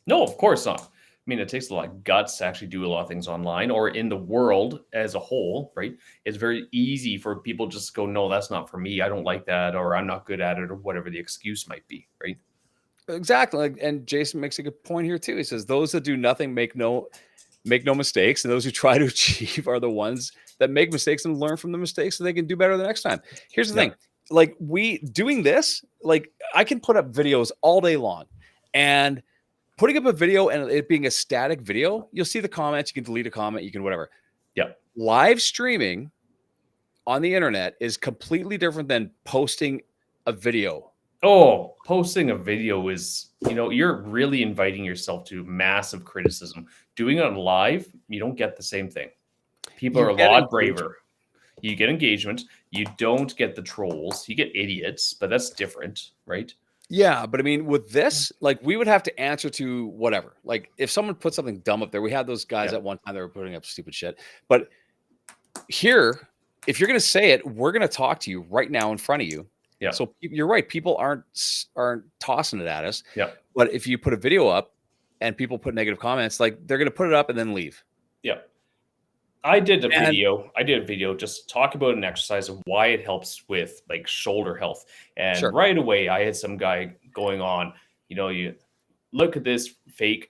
No, of course not. I mean, it takes a lot of guts to actually do a lot of things online or in the world as a whole, right? It's very easy for people just to go, no, that's not for me. I don't like that, or I'm not good at it, or whatever the excuse might be, right? Exactly. And Jason makes a good point here too. He says, those that do nothing make no mistakes, and those who try to achieve are the ones that make mistakes and learn from the mistakes so they can do better the next time. Here's the thing. Like, we doing this, like, I can put up videos all day long, and putting up a video and it being a static video, you'll see the comments, you can delete a comment, you can whatever. Yeah. Live streaming on the internet is completely different than posting a video. Oh, posting a video is, you're really inviting yourself to massive criticism. Doing it on live, you don't get the same thing. People are a get lot engagement. braver. You get engagement. You don't get the trolls. You get idiots, but that's different, right? Yeah, but I mean, with this, like, we would have to answer to whatever. Like, if someone put something dumb up there, we had those guys Yeah. at one time that were putting up stupid shit. But here, if you're going to say it, we're going to talk to you right now in front of you. Yeah. So you're right. People aren't tossing it at us. Yeah. But if you put a video up and people put negative comments, like, they're going to put it up and then leave. Yeah. I did a video just talk about an exercise and why it helps with like shoulder health. And right away, I had some guy going on, you look at this fake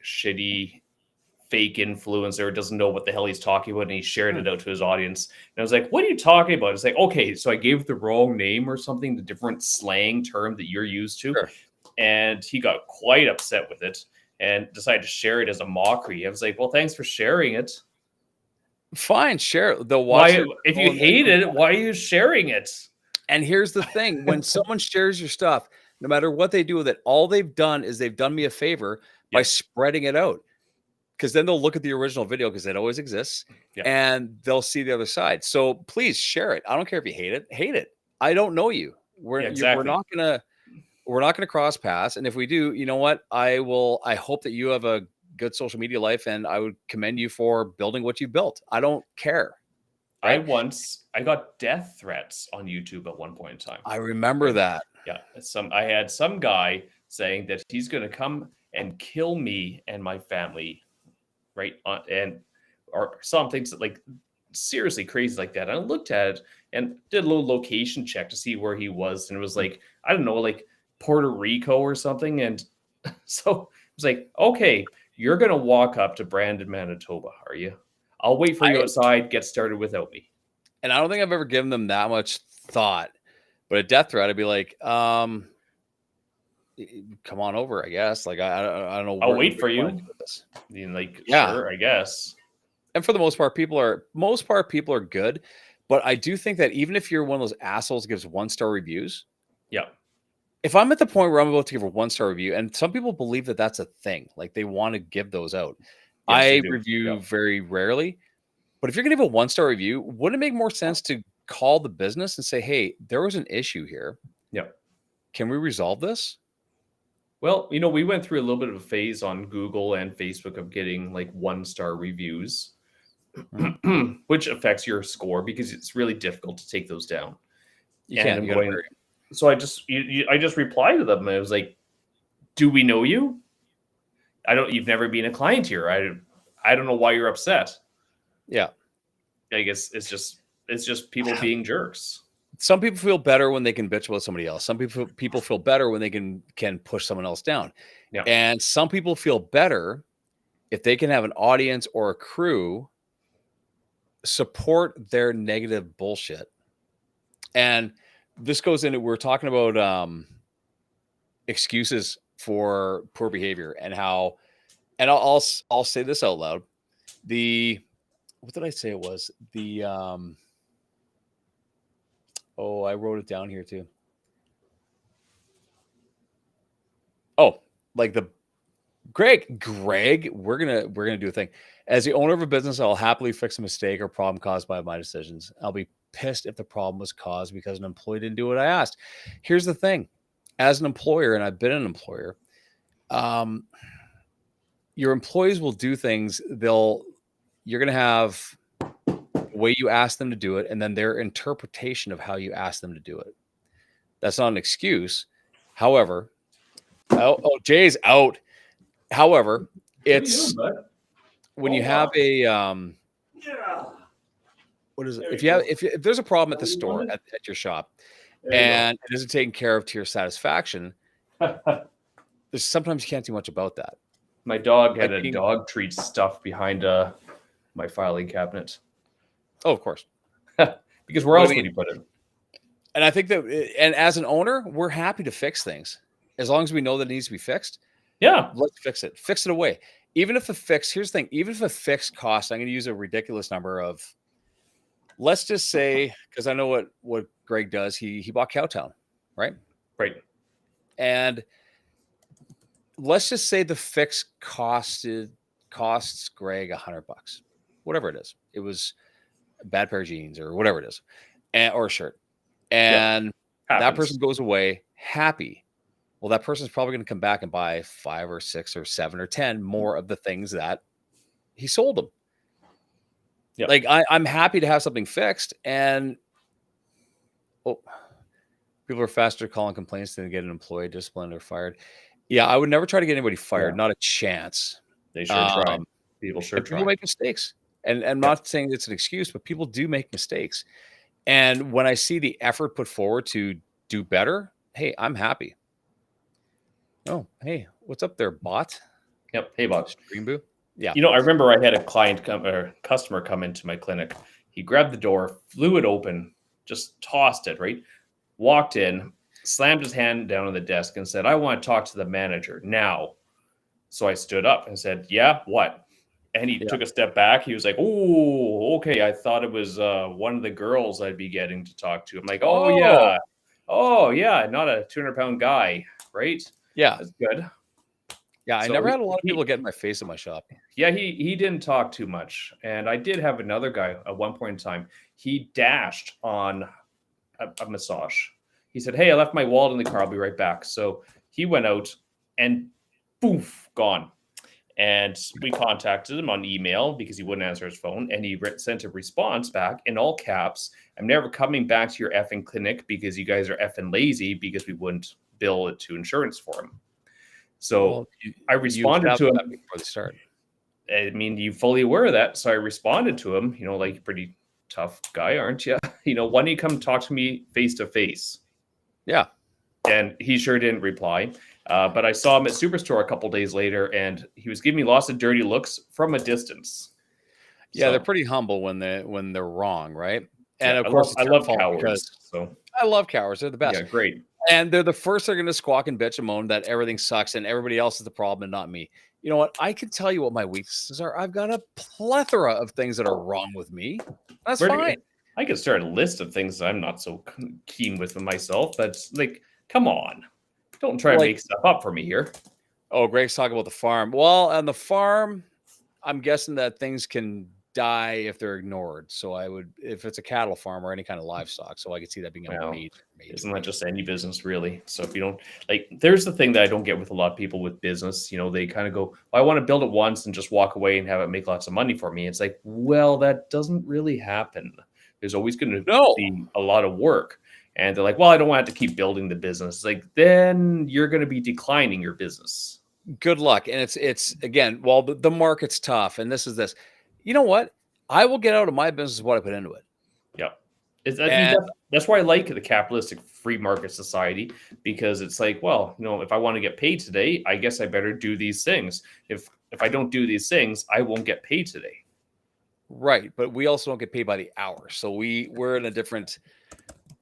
influencer, doesn't know what the hell he's talking about, and he shared it out to his audience. And I was like, what are you talking about? It's like, okay, so I gave the wrong name or something, the different slang term that you're used to. Sure. And he got quite upset with it and decided to share it as a mockery. I was like, well, thanks for sharing it. Fine, share. They'll watch it. If you hate it, why are you sharing it? And here's the thing. When someone shares your stuff, no matter what they do with it, all they've done is they've done me a favor by spreading it out. Because then they'll look at the original video, because it always exists, and they'll see the other side. So please share it. I don't care if you hate it. Hate it. I don't know you. We're not gonna cross paths. And if we do, you know what? I hope that you have a good social media life, and I would commend you for building what you built. I don't care. Right? I got death threats on YouTube at one point in time. I remember that. Yeah. I had some guy saying that he's going to come and kill me and my family. Right. Or something like seriously crazy like that. And I looked at it and did a little location check to see where he was. And it was like, I don't know, like Puerto Rico or something. And so it was like, okay, you're going to walk up to Brandon, Manitoba, are you? I'll wait for you outside. Get started without me. And I don't think I've ever given them that much thought. But a death threat, I'd be like, come on over, I guess. Like, I don't know. I'll wait for you. Sure, I guess. And for the most part, people are good. But I do think that even if you're one of those assholes that gives 1-star reviews, if I'm at the point where I'm about to give a 1-star review, and some people believe that that's a thing, like they want to give those out. Yes, I review very rarely. But if you're going to give a 1-star review, wouldn't it make more sense to call the business and say, hey, there was an issue here. Yeah. Can we resolve this? Well, we went through a little bit of a phase on Google and Facebook of getting like 1-star reviews, which affects your score because it's really difficult to take those down. So I just replied to them. And I was like, do we know you? You've never been a client here. I don't know why you're upset. Yeah. I guess it's just people being jerks. Some people feel better when they can bitch about somebody else. Some people feel better when they can push someone else down. Yeah. And some people feel better if they can have an audience or a crew support their negative bullshit. And this goes into, we're talking about excuses for poor behavior and how, and I'll say this out loud. What did I say it was? I wrote it down here too. Oh, like Greg, we're gonna do a thing. As the owner of a business, I'll happily fix a mistake or problem caused by my decisions. I'll be pissed if the problem was caused because an employee didn't do what I asked. Here's the thing. As an employer, and I've been an employer, your employees will do things. You're gonna have the way you ask them to do it, and then their interpretation of how you ask them to do it. That's not an excuse. However, Jay's out. However, it's when you have a what is it? If there's a problem at the store at your shop and it isn't taken care of to your satisfaction, there's sometimes you can't do much about that. My dog had a dog treat stuff behind my filing cabinet. Oh, of course. Because where else would you put it? And I think that, and as an owner, we're happy to fix things as long as we know that it needs to be fixed. Yeah, let's fix it. Fix it away. Even if here's the thing. Even if a fix costs, I'm going to use a ridiculous number of. Let's just say, because I know what Greg does. He bought Cowtown, right? Right. And let's just say the fix costs Greg $100, whatever it is. It was bad pair of jeans or whatever it is, or a shirt, and that Happens. person goes away happy. Well, that person's probably going to come back and buy 5 or 6 or 7 or 10 more of the things that he sold them. Yep. Like I'm happy to have something fixed, and people are faster calling complaints than to get an employee disciplined or fired. Yeah, I would never try to get anybody fired. Yeah. Not a chance. They sure try. Um, People sure and try. people make mistakes, and I'm not saying it's an excuse, but people do make mistakes. And when I see the effort put forward to do better, hey, I'm happy. Oh, hey, what's up there, bot? Yep. Hey, Bob. Stream Boo. Yeah. You know, I remember I had a customer come into my clinic. He grabbed the door, flew it open, just tossed it, right? Walked in, slammed his hand down on the desk and said, "I want to talk to the manager now." So I stood up and said, "Yeah, what?" And he took a step back. He was like, "Oh, okay. I thought it was one of the girls I'd be getting to talk to." I'm like, "Oh, yeah. Oh, yeah. Not a 200-pound guy, right?" Yeah. That's good. Yeah. I So never had a lot of people get in my face in my shop. Yeah, he didn't talk too much. And I did have another guy at one point in time. He dashed on a massage. He said, "Hey, I left my wallet in the car. I'll be right back." So he went out and poof, gone. And we contacted him on email because he wouldn't answer his phone. And he sent a response back in all caps. "I'm never coming back to your effing clinic because you guys are effing lazy because we wouldn't bill it to insurance for him." So I responded to him before the start. I mean, you fully aware of that. So I responded to him, like, pretty tough guy, aren't you? Why don't you come talk to me face to face? Yeah. And he sure didn't reply. But I saw him at Superstore a couple days later, and he was giving me lots of dirty looks from a distance. Yeah, they're pretty humble when they're wrong, right? And yeah, of course, I love cowards. So I love cowards. They're the best. Yeah, great. And they're the first they're going to squawk and bitch and moan that everything sucks and everybody else is the problem and not me. You know what? I can tell you what my weaknesses are. I've got a plethora of things that are wrong with me. That's fine. I could start a list of things I'm not so keen with myself. But like, come on. Don't try to make stuff up for me here. Oh, Greg's talking about the farm. Well, on the farm, I'm guessing that things can die if they're ignored. So if it's a cattle farm or any kind of livestock, so I could see that being a major. Isn't that just any business really? So if you don't there's the thing that I don't get with a lot of people with business. They kind of go, "Well, I want to build it once and just walk away and have it make lots of money for me." It's like, well, that doesn't really happen. There's always going to be a lot of work. And they're like, "Well, I don't want to keep building the business." It's like, then you're going to be declining your business. Good luck. And it's again, well, the market's tough. And this. You know what? I will get out of my business what I put into it. Yeah. That's why I like the capitalistic free market society, because it's like, well, if I want to get paid today, I guess I better do these things. If I don't do these things, I won't get paid today. Right. But we also don't get paid by the hour. So we're in a different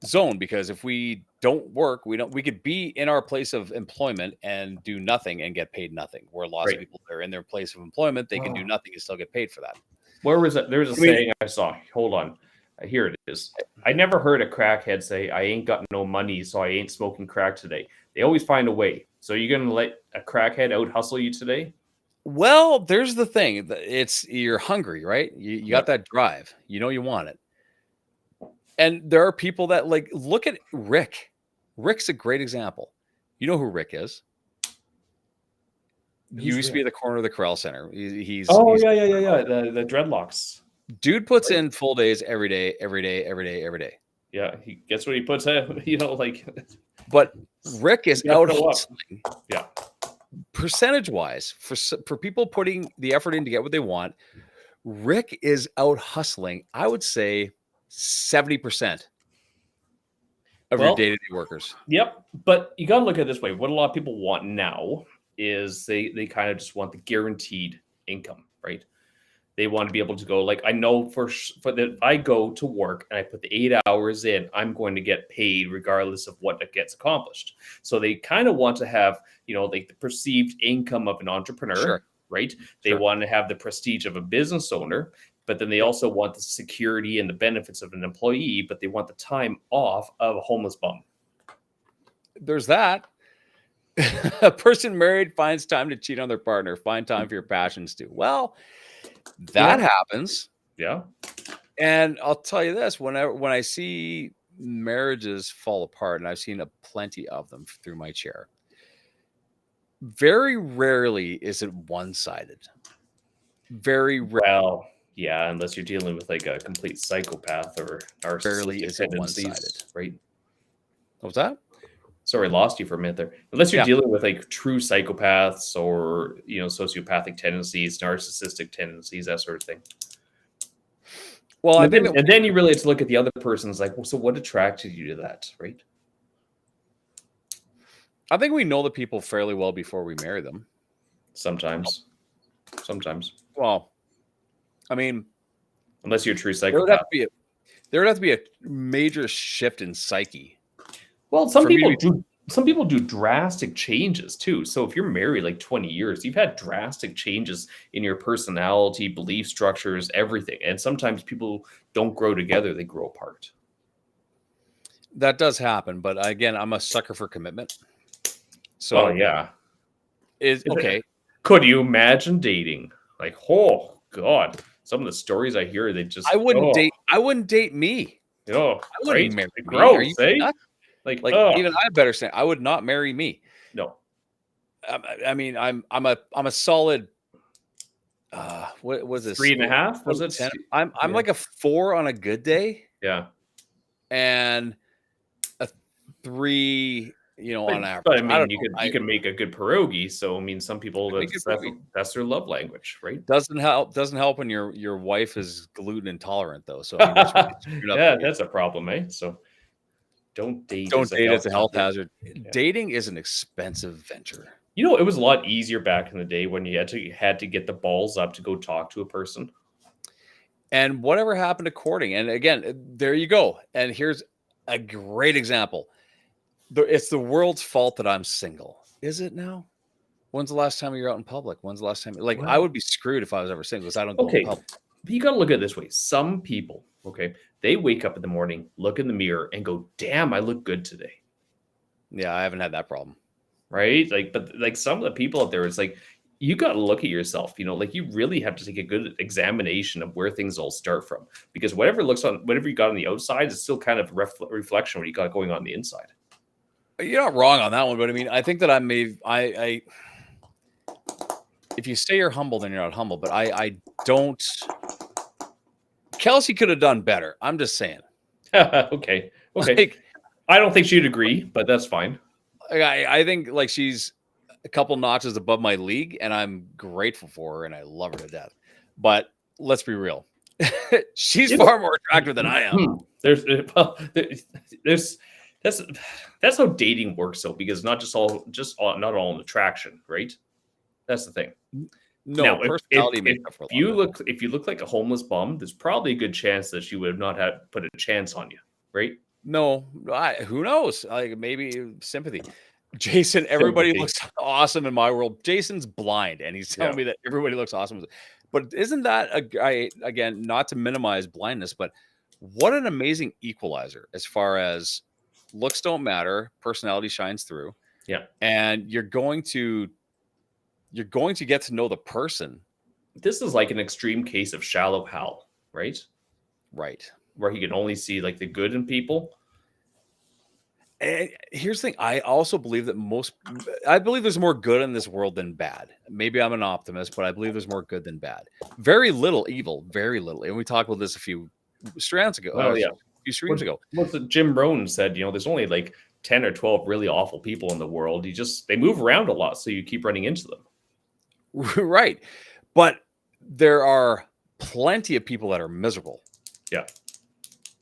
zone, because if we don't work, we could be in our place of employment and do nothing and get paid nothing. Where lots of people that are in their place of employment, they can do nothing and still get paid for that. Where was it? There was a saying I saw. Hold on. Here it is. I never heard a crackhead say, "I ain't got no money, so I ain't smoking crack today." They always find a way. So you're going to let a crackhead out hustle you today? Well, there's the thing. You're hungry, right? You got that drive. You want it. And there are people that look at Rick. Rick's a great example. You know who Rick is? He used to be at the corner of the Corral Center. He's yeah. The dreadlocks. Dude puts in full days every day. Yeah, he gets what he puts in, But Rick is out hustling. Yeah. Percentage-wise, for people putting the effort in to get what they want, Rick is out hustling, I would say 70% of your day-to-day workers. Yep. But you got to look at it this way. What a lot of people want now is they kind of just want the guaranteed income, right? They want to be able to go, I know for that if I go to work and I put the 8 hours in, I'm going to get paid regardless of what gets accomplished. So they kind of want to have, the perceived income of an entrepreneur, right? They want to have the prestige of a business owner, but then they also want the security and the benefits of an employee, but they want the time off of a homeless bum. There's that. A person married finds time to cheat on their partner. Find time for your passions too. Well, that happens. Yeah. And I'll tell you this: when I see marriages fall apart, and I've seen a plenty of them through my chair, very rarely is it one-sided. Very Well, yeah, unless you're dealing with like a complete psychopath or rarely narcissistic is it one-sided. tendencies, right? What's that? Sorry, lost you for a minute there. Unless you're Yeah. dealing with like true psychopaths or sociopathic tendencies, narcissistic tendencies, that sort of thing. Well, I And think then, and then you really have to look at the other person's like, well, so what attracted you to that, right? we know the people fairly well before we marry them. Sometimes. Well, I mean, Unless you're a true there would have psychopath. to be a major shift in psyche. Well, some for me people to do. Some people do drastic changes too. So if you're married like 20 years, you've had drastic changes in your personality, belief structures, everything. And sometimes people don't grow together; they grow apart. That does happen, but again, I'm a sucker for commitment. So Well, yeah. is Is it- okay. Could you imagine dating? Like, oh God, some of the stories I hear, they just I wouldn't date me. Oh, I wouldn't marry me. gross, Are you eh? nuts? Like, Like ugh, even I better say I would not marry me. no. I mean, I'm a solid. What was this? 3.5 was it? 10? I'm Yeah. like a 4 on a good day, Yeah. and a 3, on average. But I I mean, don't you know. could make a good pierogi. So I mean, some people Make a that's their love language, right? Doesn't help when your wife is gluten intolerant though. So I mean, that's really screwed up. Yeah, that's a problem, eh? So don't date. Don't as date as a health hazard. hazard. Dating is an expensive venture. You know, it was a lot easier back in the day when you had to get the balls up to go talk to a person. And whatever happened to courting? And again, there you go. And here's a great example. It's the world's fault that I'm single. Is it now? When's the last time you were out in public? When's the last time? Like, I Well- would be screwed if I was ever single because I don't go Okay, in public. but you got to look at it this way. Some people, okay, they wake up in the morning, look in the mirror, and go, "Damn, I look good today." Yeah, I haven't had that problem. Right? Like, but like some of the people out there, it's like you got to look at yourself. Like you really have to take a good examination of where things all start from, because whatever you got on the outside is still kind of reflection of what you got going on the inside. You're not wrong on that one, but I mean, I think that I if you say you're humble, then you're not humble. But I don't. Kelsey could have done better. I'm just saying. Okay. Like, I don't think she'd agree, but that's fine. I think like she's a couple notches above my league, and I'm grateful for her, and I love her to death. But let's be real, she's far more attractive than I am. There's that's how dating works, though, because not not all an attraction, right? That's the thing. No, Now, personality makes up for a lot. if you look like a homeless bum, there's probably a good chance that she would have not had put a chance on you, right? No, who knows? Like maybe sympathy. Jason, everybody Sympathy. looks awesome in my world. Jason's blind, and he's telling me that everybody looks awesome. But isn't that again, not to minimize blindness, but what an amazing equalizer as far as looks don't matter, personality shines through. Yeah. And you're going to get to know the person. This is like an extreme case of shallow Hal, right? Right. Where he can only see like the good in people. And here's the thing. I also believe that I believe there's more good in this world than bad. Maybe I'm an optimist, but I believe there's more good than bad. Very little evil, very little. And we talked about this a few strands ago. Oh, yeah. A few streams ago. What Jim Rohn said, there's only like 10 or 12 really awful people in the world. They move around a lot, so you keep running into them. Right. But there are plenty of people that are miserable. Yeah.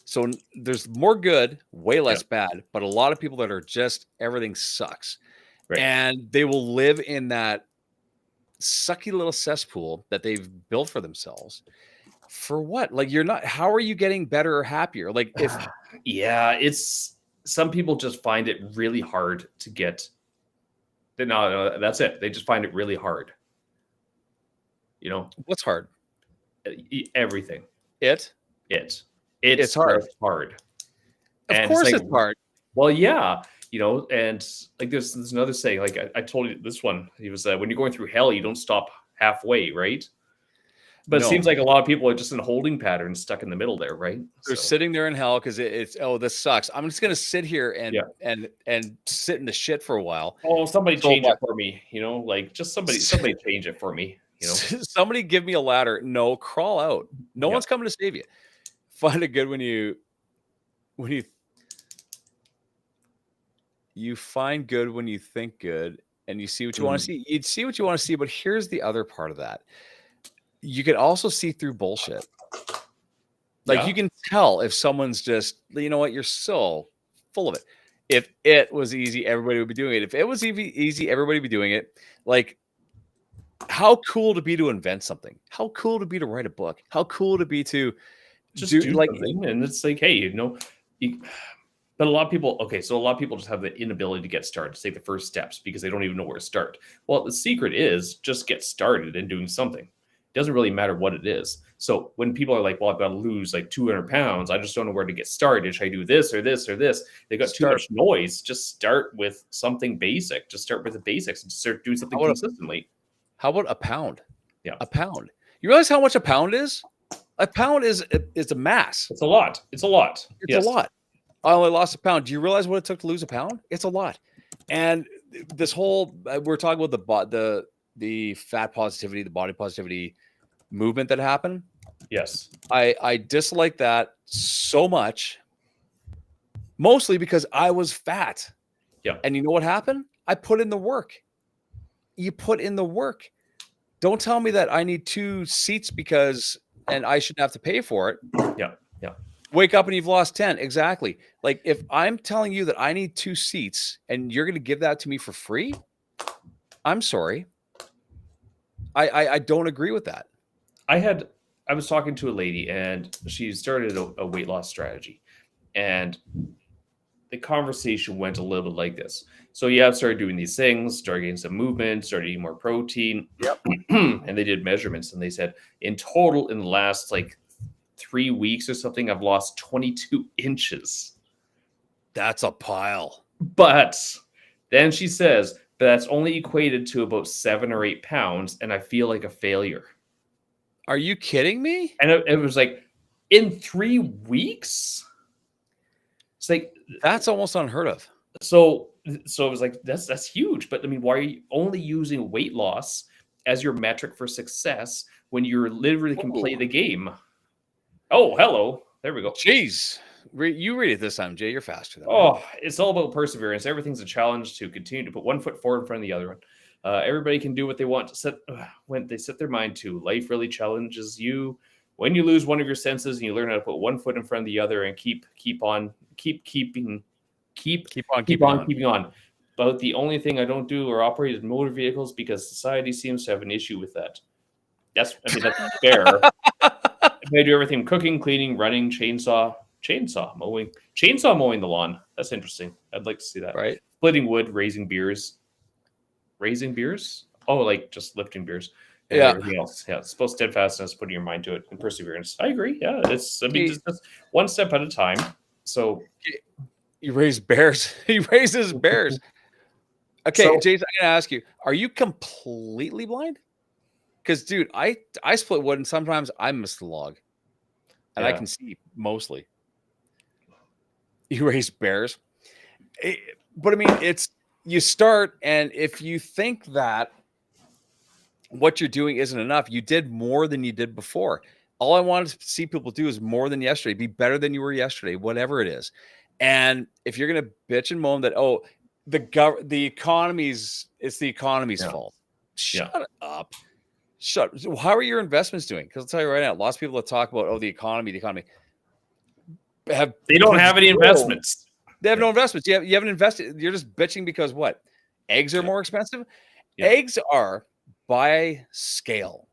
So there's more good, way less bad, but a lot of people that are just everything sucks. Right. And they will live in that sucky little cesspool that they've built for themselves. For what? Like how are you getting better or happier? Like if it's some people just find it really hard to get. No, that's it. They just find it really hard. What's hard? Everything. It's hard. It's hard. Of course it's hard. Well, yeah, and like there's another saying, like I told you this one. He was when you're going through hell, you don't stop halfway, right? But it No, seems like a lot of people are just in holding patterns, stuck in the middle there, right? they're So, sitting there in hell because it's this sucks. I'm just gonna sit here and yeah. and sit in the shit for a while. Oh, somebody So change it what? for me. Like just somebody change it for me. Somebody give me a ladder. No, crawl out. No Yeah. one's coming to save you. Find it good when you find good when you think good and you see what you want to see. You'd see what you want to see, but here's the other part of that. You can also see through bullshit. Like Yeah. you can tell if someone's just, you know what, you're so full of it. If it was easy, everybody would be doing it. If it was easy, everybody would be doing it. Like, how cool to be to invent something? How cool to be to write a book? How cool to be to Just do do like something, and it's like, hey, but a lot of people, okay, so a lot of people just have the inability to get started, to take the first steps because they don't even know where to start. Well, the secret is just get started and doing something. It doesn't really matter what it is. So when people are like, well, I've got to lose like 200 pounds, I just don't know where to get started. Should I do this or this or this? They got too Start. much noise. Just start with something basic. Just start with the basics and start doing something consistently. How about a pound? Yeah. A pound. You realize how much a pound is? A pound is a mass. It's a lot. It's a lot. It's a lot. I only lost a pound. Do you realize what it took to lose a pound? It's a lot. And this whole we're talking about the fat positivity, the body positivity movement that happened. Yes. I dislike that so much, mostly because I was fat. Yeah. And you know what happened? I put in the work. You put in the work. Don't tell me that I need 2 seats and I shouldn't have to pay for it. Yeah. Yeah. Wake up and you've lost 10. Exactly. Like if I'm telling you that I need 2 seats and you're going to give that to me for free, I'm sorry. I don't agree with that. I was talking to a lady and she started a weight loss strategy, and the conversation went a little bit like this. So yeah, I've started doing these things, started getting some movement, started eating more protein. Yep. And they did measurements and they said in total in the last like 3 weeks or something, I've lost 22 inches. That's a pile. But then she says, but that's only equated to about 7 or 8 pounds, and I feel like a failure. Are you kidding me? And it was like, in 3 weeks? It's like, that's almost unheard of. So it was like, that's huge. But I mean, why are you only using weight loss as your metric for success when you're literally can play the game? Oh, hello. There we go. Jeez. You read it this time, Jay. You're faster than me. It's all about perseverance. Everything's a challenge to continue to put one foot forward in front of the other one. Everybody can do what they want to set when they set their mind to. Life really challenges you. When you lose one of your senses and you learn how to put one foot in front of the other and keep on. But the only thing I don't do or operate is motor vehicles because society seems to have an issue with that. That's fair. I do everything: cooking, cleaning, running, chainsaw mowing the lawn. That's interesting. I'd like to see that. Right. Splitting wood, raising beers. Oh, like just lifting beers. And everything else. Yeah. It's supposed steadfastness, putting your mind to it, and perseverance. I agree. Yeah. Just one step at a time. So you raise bears. He raises bears. Okay, so, Jason, I'm gonna ask you: are you completely blind? Because, dude, I split wood, and sometimes I miss the log, and I can see mostly. You raise bears, but I mean, it's you start, and if you think that what you're doing isn't enough, you did more than you did before. All I wanted to see people do is more than yesterday, be better than you were yesterday, whatever it is. And if you're gonna bitch and moan that the economy's fault, shut up. How are your investments doing? Because I'll tell you right now, lots of people that talk about the economy they don't have any investments. They have no investments. You haven't invested. You're just bitching because what? Eggs are more expensive. Eggs are by scale.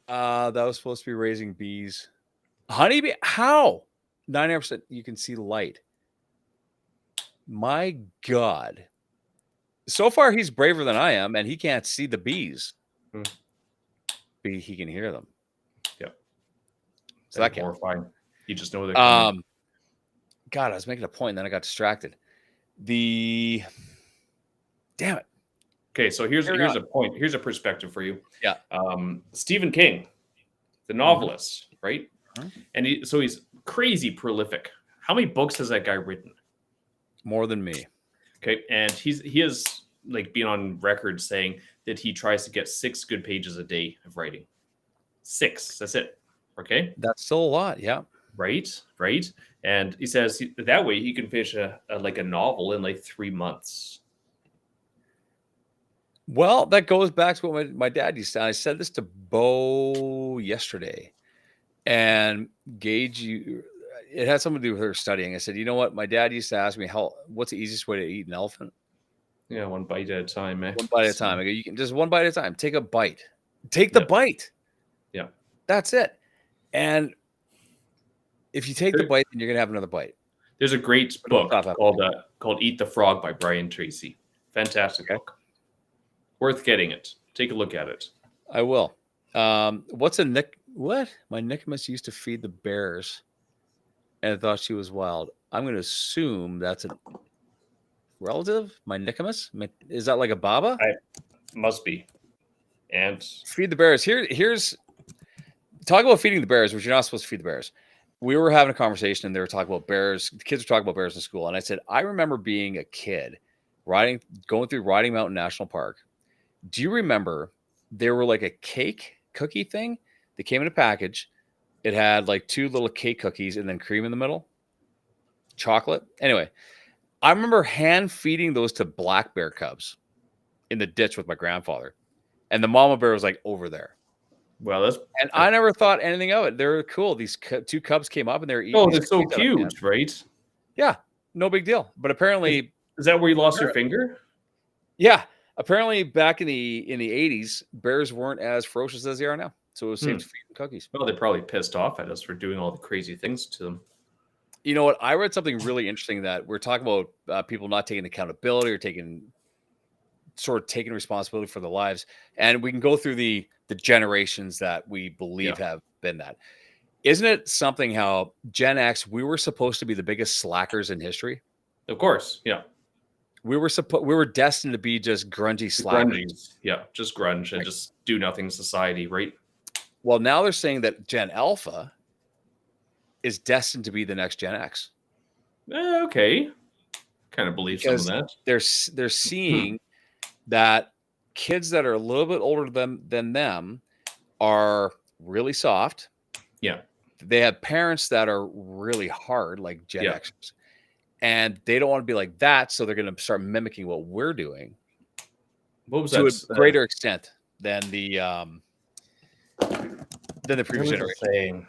That was supposed to be raising bees. Honeybee, how? 99% you can see light. My God. So far, he's braver than I am, and he can't see the bees. But he can hear them. Yeah. So that's horrifying. You just know they're coming. God, I was making a point, and then I got distracted. Damn it. Okay, so here's a point. Here's a perspective for you. Yeah. Stephen King the novelist, right? Mhm. And so he's crazy prolific. How many books has that guy written? More than me. Okay, and he has like been on record saying that he tries to get 6 good pages a day of writing. 6, that's it. Okay, That's still a lot. Yeah. right. And he says that way he can finish like a novel in like 3 months. Well, that goes back to what my dad used to. I said this to Bo yesterday, and Gage, it had something to do with her studying. I said, you know what? My dad used to ask me, what's the easiest way to eat an elephant? Yeah, one bite at a time. One bite at a time. I go, you can just one bite at a time. Take a bite. Take the bite. Yeah. That's it. And if you take the bite, then you're gonna have another bite. There's a great book called Eat the Frog by Brian Tracy. Fantastic book. Worth getting it. Take a look at it. I will. What? My Nicomas used to feed the bears and I thought she was wild. I'm going to assume that's a relative. My Nicomas? Is that like a Baba? Must be. And feed the bears. Here's talk about feeding the bears, which you're not supposed to feed the bears. We were having a conversation and they were talking about bears. The kids were talking about bears in school. And I said, I remember being a kid going through Riding Mountain National Park. Do you remember there were like a cake cookie thing that came in a package? It had like 2 little cake cookies and then cream in the middle, chocolate. Anyway, I remember hand feeding those to black bear cubs in the ditch with my grandfather. And the mama bear was like over there. Well, and I never thought anything of it. They're cool. These 2 cubs came up and they're eating. Oh, they're so cute, right? Yeah, no big deal. But apparently, is that where you lost your finger? Yeah, apparently back in the 80s, bears weren't as ferocious as they are now. So it was safe to feed them cookies. Well, they're probably pissed off at us for doing all the crazy things to them. You know what? I read something really interesting that we're talking about people not taking accountability or taking responsibility for their lives. And we can go through the generations that we believe have been that. Isn't it something how Gen X, we were supposed to be the biggest slackers in history? Of course, yeah. We were destined to be just grungy slackers. Yeah, just grunge and just do nothing society, right? Well, now they're saying that Gen Alpha is destined to be the next Gen X. Okay. Kind of believe some of that. They're seeing that kids that are a little bit older than them are really soft. Yeah. They have parents that are really hard, like Gen Xers. And they don't want to be like that, so they're going to start mimicking what we're doing. What was to that? A greater extent than the previous generation.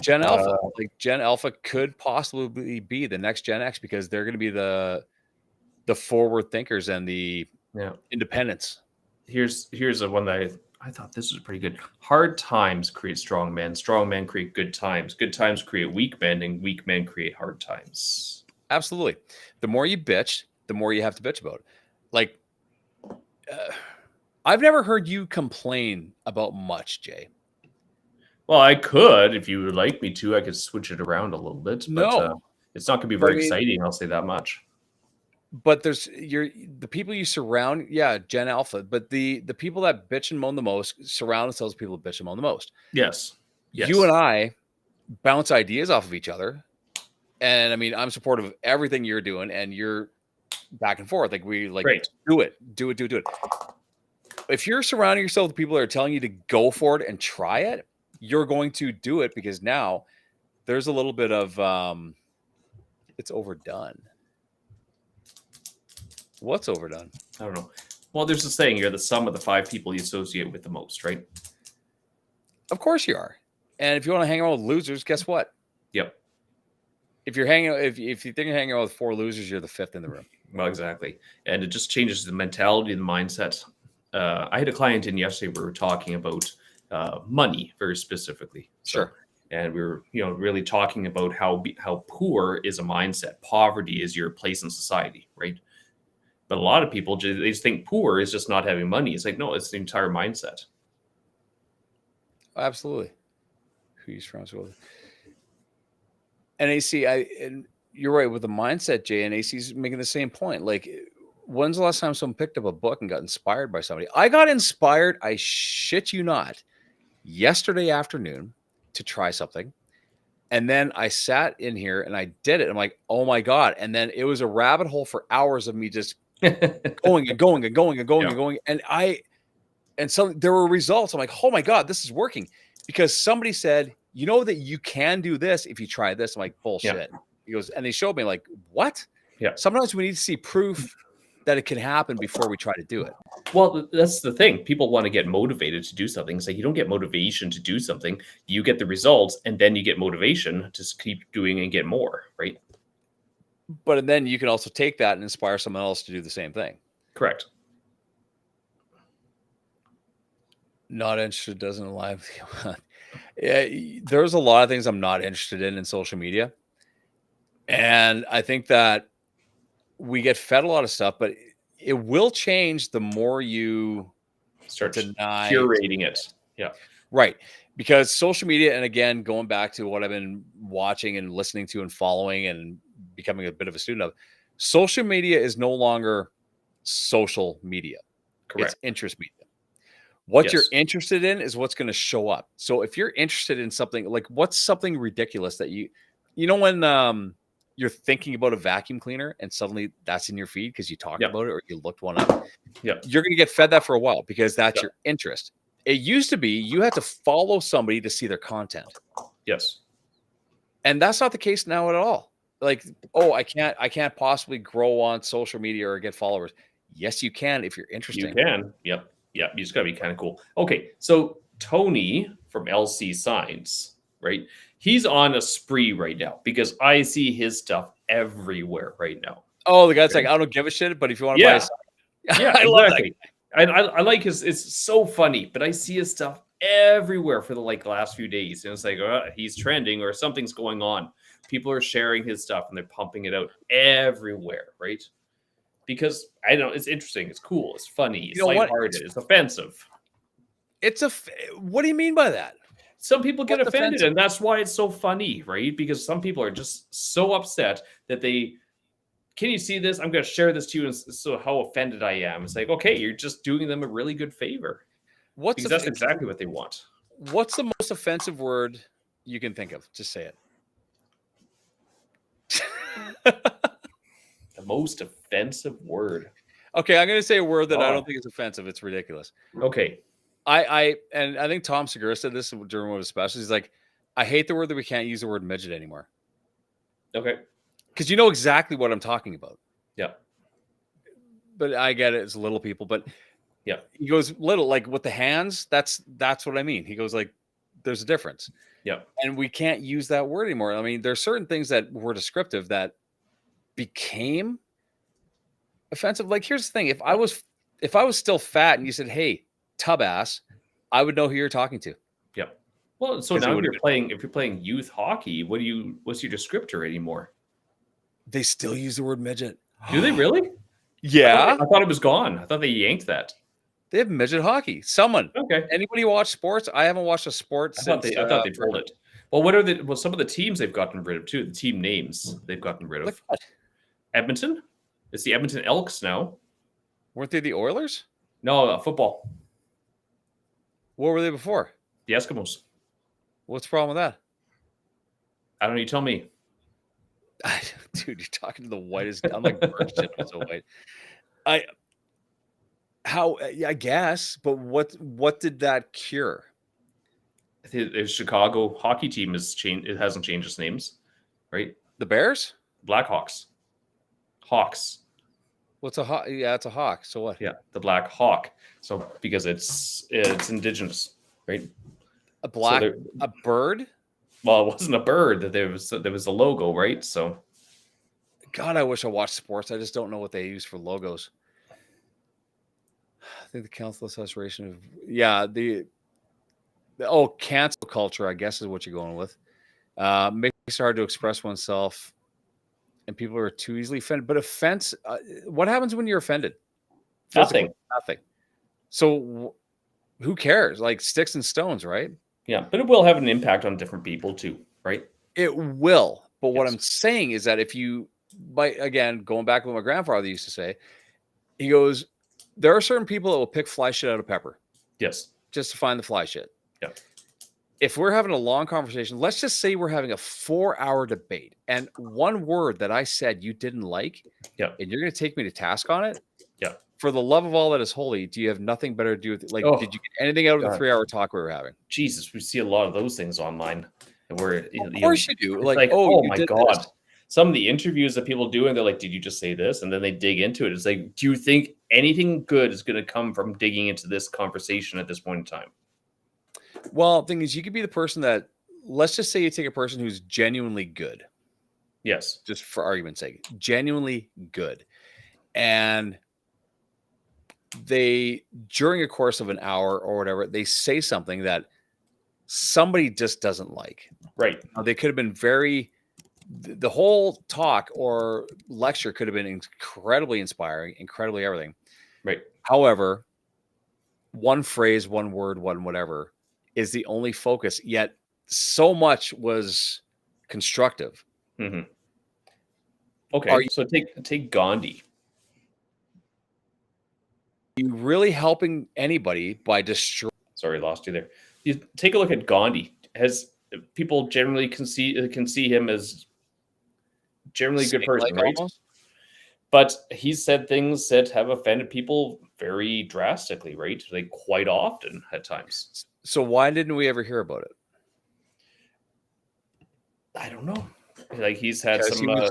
Gen Alpha, Gen Alpha could possibly be the next Gen X because they're going to be the forward thinkers and the independents. Here's a one that I thought this was pretty good. Hard times create strong men. Strong men create good times. Good times create weak men, and weak men create hard times. Absolutely. The more you bitch, the more you have to bitch about. Like, I've never heard you complain about much, Jay. Well, I could, if you would like me to. I could switch it around a little bit. But it's not going to be very exciting. I'll say that much. But there's the people you surround. Yeah, Gen Alpha. But the people that bitch and moan the most surround themselves with people that bitch and moan the most. Yes. You and I bounce ideas off of each other. And I mean, I'm supportive of everything you're doing, and you're back and forth. Like do it. If you're surrounding yourself with people that are telling you to go for it and try it, you're going to do it because now there's a little bit of it's overdone. What's overdone? I don't know. Well, there's a saying: you're the sum of the 5 people you associate with the most, right? Of course you are. And if you want to hang around with losers, guess what? Yep. If you're hanging, if you think you're hanging out with 4 losers, you're the 5th in the room. Well, exactly, and it just changes the mentality, the mindset. I had a client in yesterday. We were talking about money very specifically. Sure. And we were, really talking about how poor is a mindset. Poverty is your place in society, right? But a lot of people they just think poor is just not having money. It's like no, it's the entire mindset. Absolutely. Who you surround yourself with? And AC, and you're right with the mindset, Jay, and AC's making the same point. Like, when's the last time someone picked up a book and got inspired by somebody? I got inspired, I shit you not, yesterday afternoon to try something. And then I sat in here and I did it. I'm like, oh my God. And then it was a rabbit hole for hours of me just going and going and going and going and going. And so there were results. I'm like, oh my God, this is working. Because somebody said, you know that you can do this if you try this. I'm like, bullshit. He goes, and they showed me like, what? Yeah. Sometimes we need to see proof that it can happen before we try to do it. Well, that's the thing. People want to get motivated to do something. It's like you don't get motivation to do something. You get the results, and then you get motivation to keep doing and get more, right? But then you can also take that and inspire someone else to do the same thing. Correct. Not interested doesn't align with you. Yeah, there's a lot of things I'm not interested in social media. And I think that we get fed a lot of stuff, but it will change the more you Start deny curating it. Yeah. Right. Because social media, and again, going back to what I've been watching and listening to and following and becoming a bit of a student of, social media is no longer social media. Correct. It's interest media. What you're Yes. interested in is what's going to show up. So if you're interested in something, like what's something ridiculous that you know, when you're thinking about a vacuum cleaner and suddenly that's in your feed because you talked Yep. about it or you looked one up, Yep. you're going to get fed that for a while because that's Yep. your interest. It used to be you had to follow somebody to see their content. Yes. And that's not the case now at all. Like, oh, I can't possibly grow on social media or get followers. Yes, you can if you're interested. You can. Yep. Yep. You just gotta be kind of cool. Okay. So Tony from LC Science, right? He's on a spree right now because I see his stuff everywhere right now. Oh, the guy's like, I don't give a shit, but if you want to buy a Yeah, I love that. exactly. I like his. It's so funny, but I see his stuff everywhere for the last few days, and it's like he's trending or something's going on. People are sharing his stuff and they're pumping it out everywhere, right? Because I know it's interesting, it's cool, it's funny, it's You know what? lighthearted, it's offensive. What do you mean by that? Some people get What's offended, offensive? and that's why it's so funny, right? Because some people are just so upset that they can you see this? I'm going to share this to you, and so how offended I am. It's like, okay, you're just doing them a really good favor because that's exactly what they want. What's the most offensive word you can think of? Just say it. The most offensive word. Okay, I'm going to say a word that I don't think is offensive. It's ridiculous. Okay. I think Tom Segura said this during one of his specials. He's like, I hate the word that we can't use the word midget anymore. Okay. Because you know exactly what I'm talking about. Yeah. But I get it. It's little people. But yeah, he goes little, like with the hands. That's what I mean. He goes like, there's a difference. Yeah. And we can't use that word anymore. I mean, there's certain things that were descriptive that became offensive. Like, here's the thing. If I was still fat and you said, hey, tub ass, I would know who you're talking to. Yep. Well, so now if you're playing youth hockey, what's your descriptor anymore? They still use the word midget. Do they really? Yeah. I thought it was gone. I thought they yanked that. They have midget hockey. Someone. Okay. Anybody watch sports? I haven't watched a sport since. I thought they pulled it. Well, what are some of the teams they've gotten rid of too? The team names they've gotten rid of. Like what? Edmonton? It's the Edmonton Elks now. Weren't they the Oilers? No, football. What were they before? The Eskimos. What's the problem with that? I don't know. You tell me. Dude, you're talking to the whitest. I'm like virgin. I'm so white. I guess, but what did that cure? The Chicago hockey team has changed. It hasn't changed its names, right? The Bears? Blackhawks. Hawks. What's a hawk? Yeah, it's a hawk. So what? Yeah, the Black Hawk. So because it's indigenous, right? A bird? Well, it wasn't a bird. That there was a logo, right? So, God, I wish I watched sports. I just don't know what they use for logos. I think the Council Association of cancel culture, I guess, is what you're going with. Makes it hard to express oneself, and people are too easily offended. But offense, what happens when you're offended? Nothing. Nothing. So who cares? Like sticks and stones, right? Yeah, but it will have an impact on different people too, right? It will. But what I'm saying is that if you, again, going back to what my grandfather used to say, he goes, there are certain people that will pick fly shit out of pepper. Yes. Just to find the fly shit. Yeah. if we're having a long conversation, let's just say we're having a 4-hour debate, and one word that I said you didn't like, Yeah. and you're going to take me to task on it. Yeah. For the love of all that is holy, do you have nothing better to do with it? Like, Oh, did you get anything out of the God. 3-hour talk we were having? Jesus, we see a lot of those things online, and we're Of course you do. it's Like, like, oh, oh you my did God. this. Some of the interviews that people do, and they're like, "Did you just say this?" And then they dig into it. It's like, do you think anything good is going to come from digging into this conversation at this point in time? Well, the thing is, you could be the person that, let's just say you take a person who's genuinely good, Yes. just for argument's sake, genuinely good. And they, during a course of an hour or whatever, they say something that somebody just doesn't like. Right. Now, they could have been the whole talk or lecture could have been incredibly inspiring, incredibly everything. Right. However, one phrase, one word, one whatever is the only focus, yet so much was constructive. Mm-hmm. Okay, Are so take Gandhi. you really helping anybody by destroying? Sorry, lost you there. You take a look at Gandhi. Has people generally can see him as generally a good person, right? Almost? But he's said things that have offended people very drastically, right? Like quite often at times. So why didn't we ever hear about it? I don't know. Like he's had Because some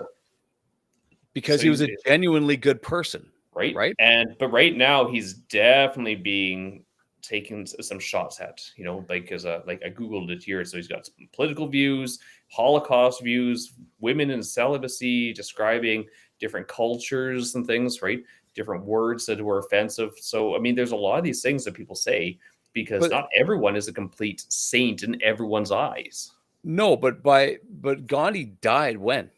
because so he was a he's- genuinely good person. right? Right? But right now he's definitely being taken some shots at, like as like I googled it here. So he's got some political views, Holocaust views, women in celibacy, describing different cultures and things, right? Different words that were offensive. So I mean, there's a lot of these things that people say because But- not everyone is a complete saint in everyone's eyes. No, but Gandhi died when?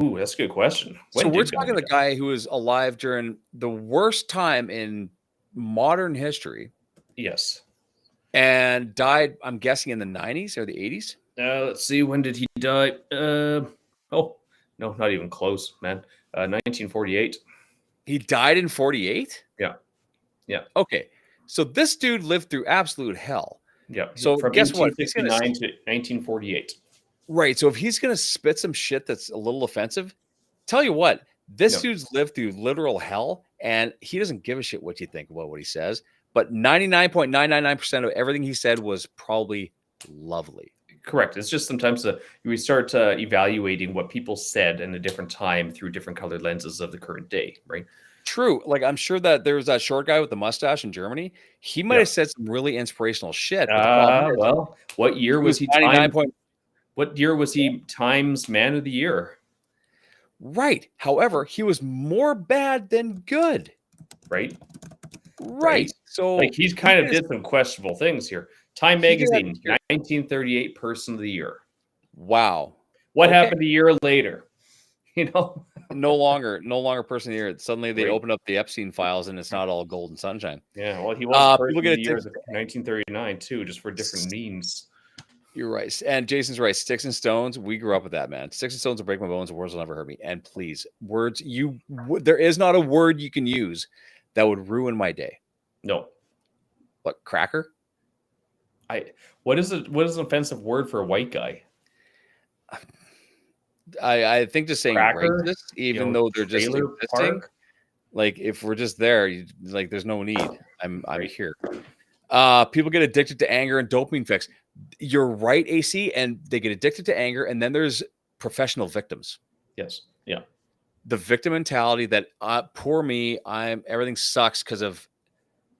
Ooh, that's a good question. So When we're did talking Gandhi the die? guy who was alive during the worst time in modern history Yes. and died, I'm guessing, in the 90s or the 80s. Let's see. When did he die? Oh, no, not even close, man. 1948. He died in 48? Yeah. Yeah. Okay. So this dude lived through absolute hell. Yeah. So from guess what? He's gonna- 1869 to 1948. Right. So if he's going to spit some shit that's a little offensive, tell you what, this No. dude's lived through literal hell and he doesn't give a shit what you think about what he says. But 99.999% of everything he said was probably lovely. Correct. It's just sometimes we start evaluating what people said in a different time through different colored lenses of the current day, right? True. Like I'm sure that there was that short guy with the mustache in Germany. He might Yeah. have said some really inspirational shit. But the problem is, Well, what year was he 99 timed? What year was he Times Man of the Year? Right. However, he was more bad than good. Right? Right. So Like he's kind of did some questionable things here. Time He did have- Magazine, 1938 Person of the Year. wow. What Okay. happened a year later? No longer person of the year. Suddenly they Right. open up the Epstein files and it's not all golden sunshine. Yeah, well, he was People Person of get the Year addicted- of 1939 too, just for different means. You're right. And Jason's right. Sticks and stones. We grew up with that, man. Sticks and stones will break my bones. Words will never hurt me. And please, words, there is not a word you can use that would ruin my day. No, What, cracker? what is an offensive word for a white guy? I think just saying Cracker? racist, even though they're just Trailer existing. park? Like if we're just there, like there's no need. I'm Right. here. People get addicted to anger and dopamine fix. You're right, AC, and they get addicted to anger, and then there's professional victims. Yes. Yeah. The victim mentality that poor me, everything sucks because of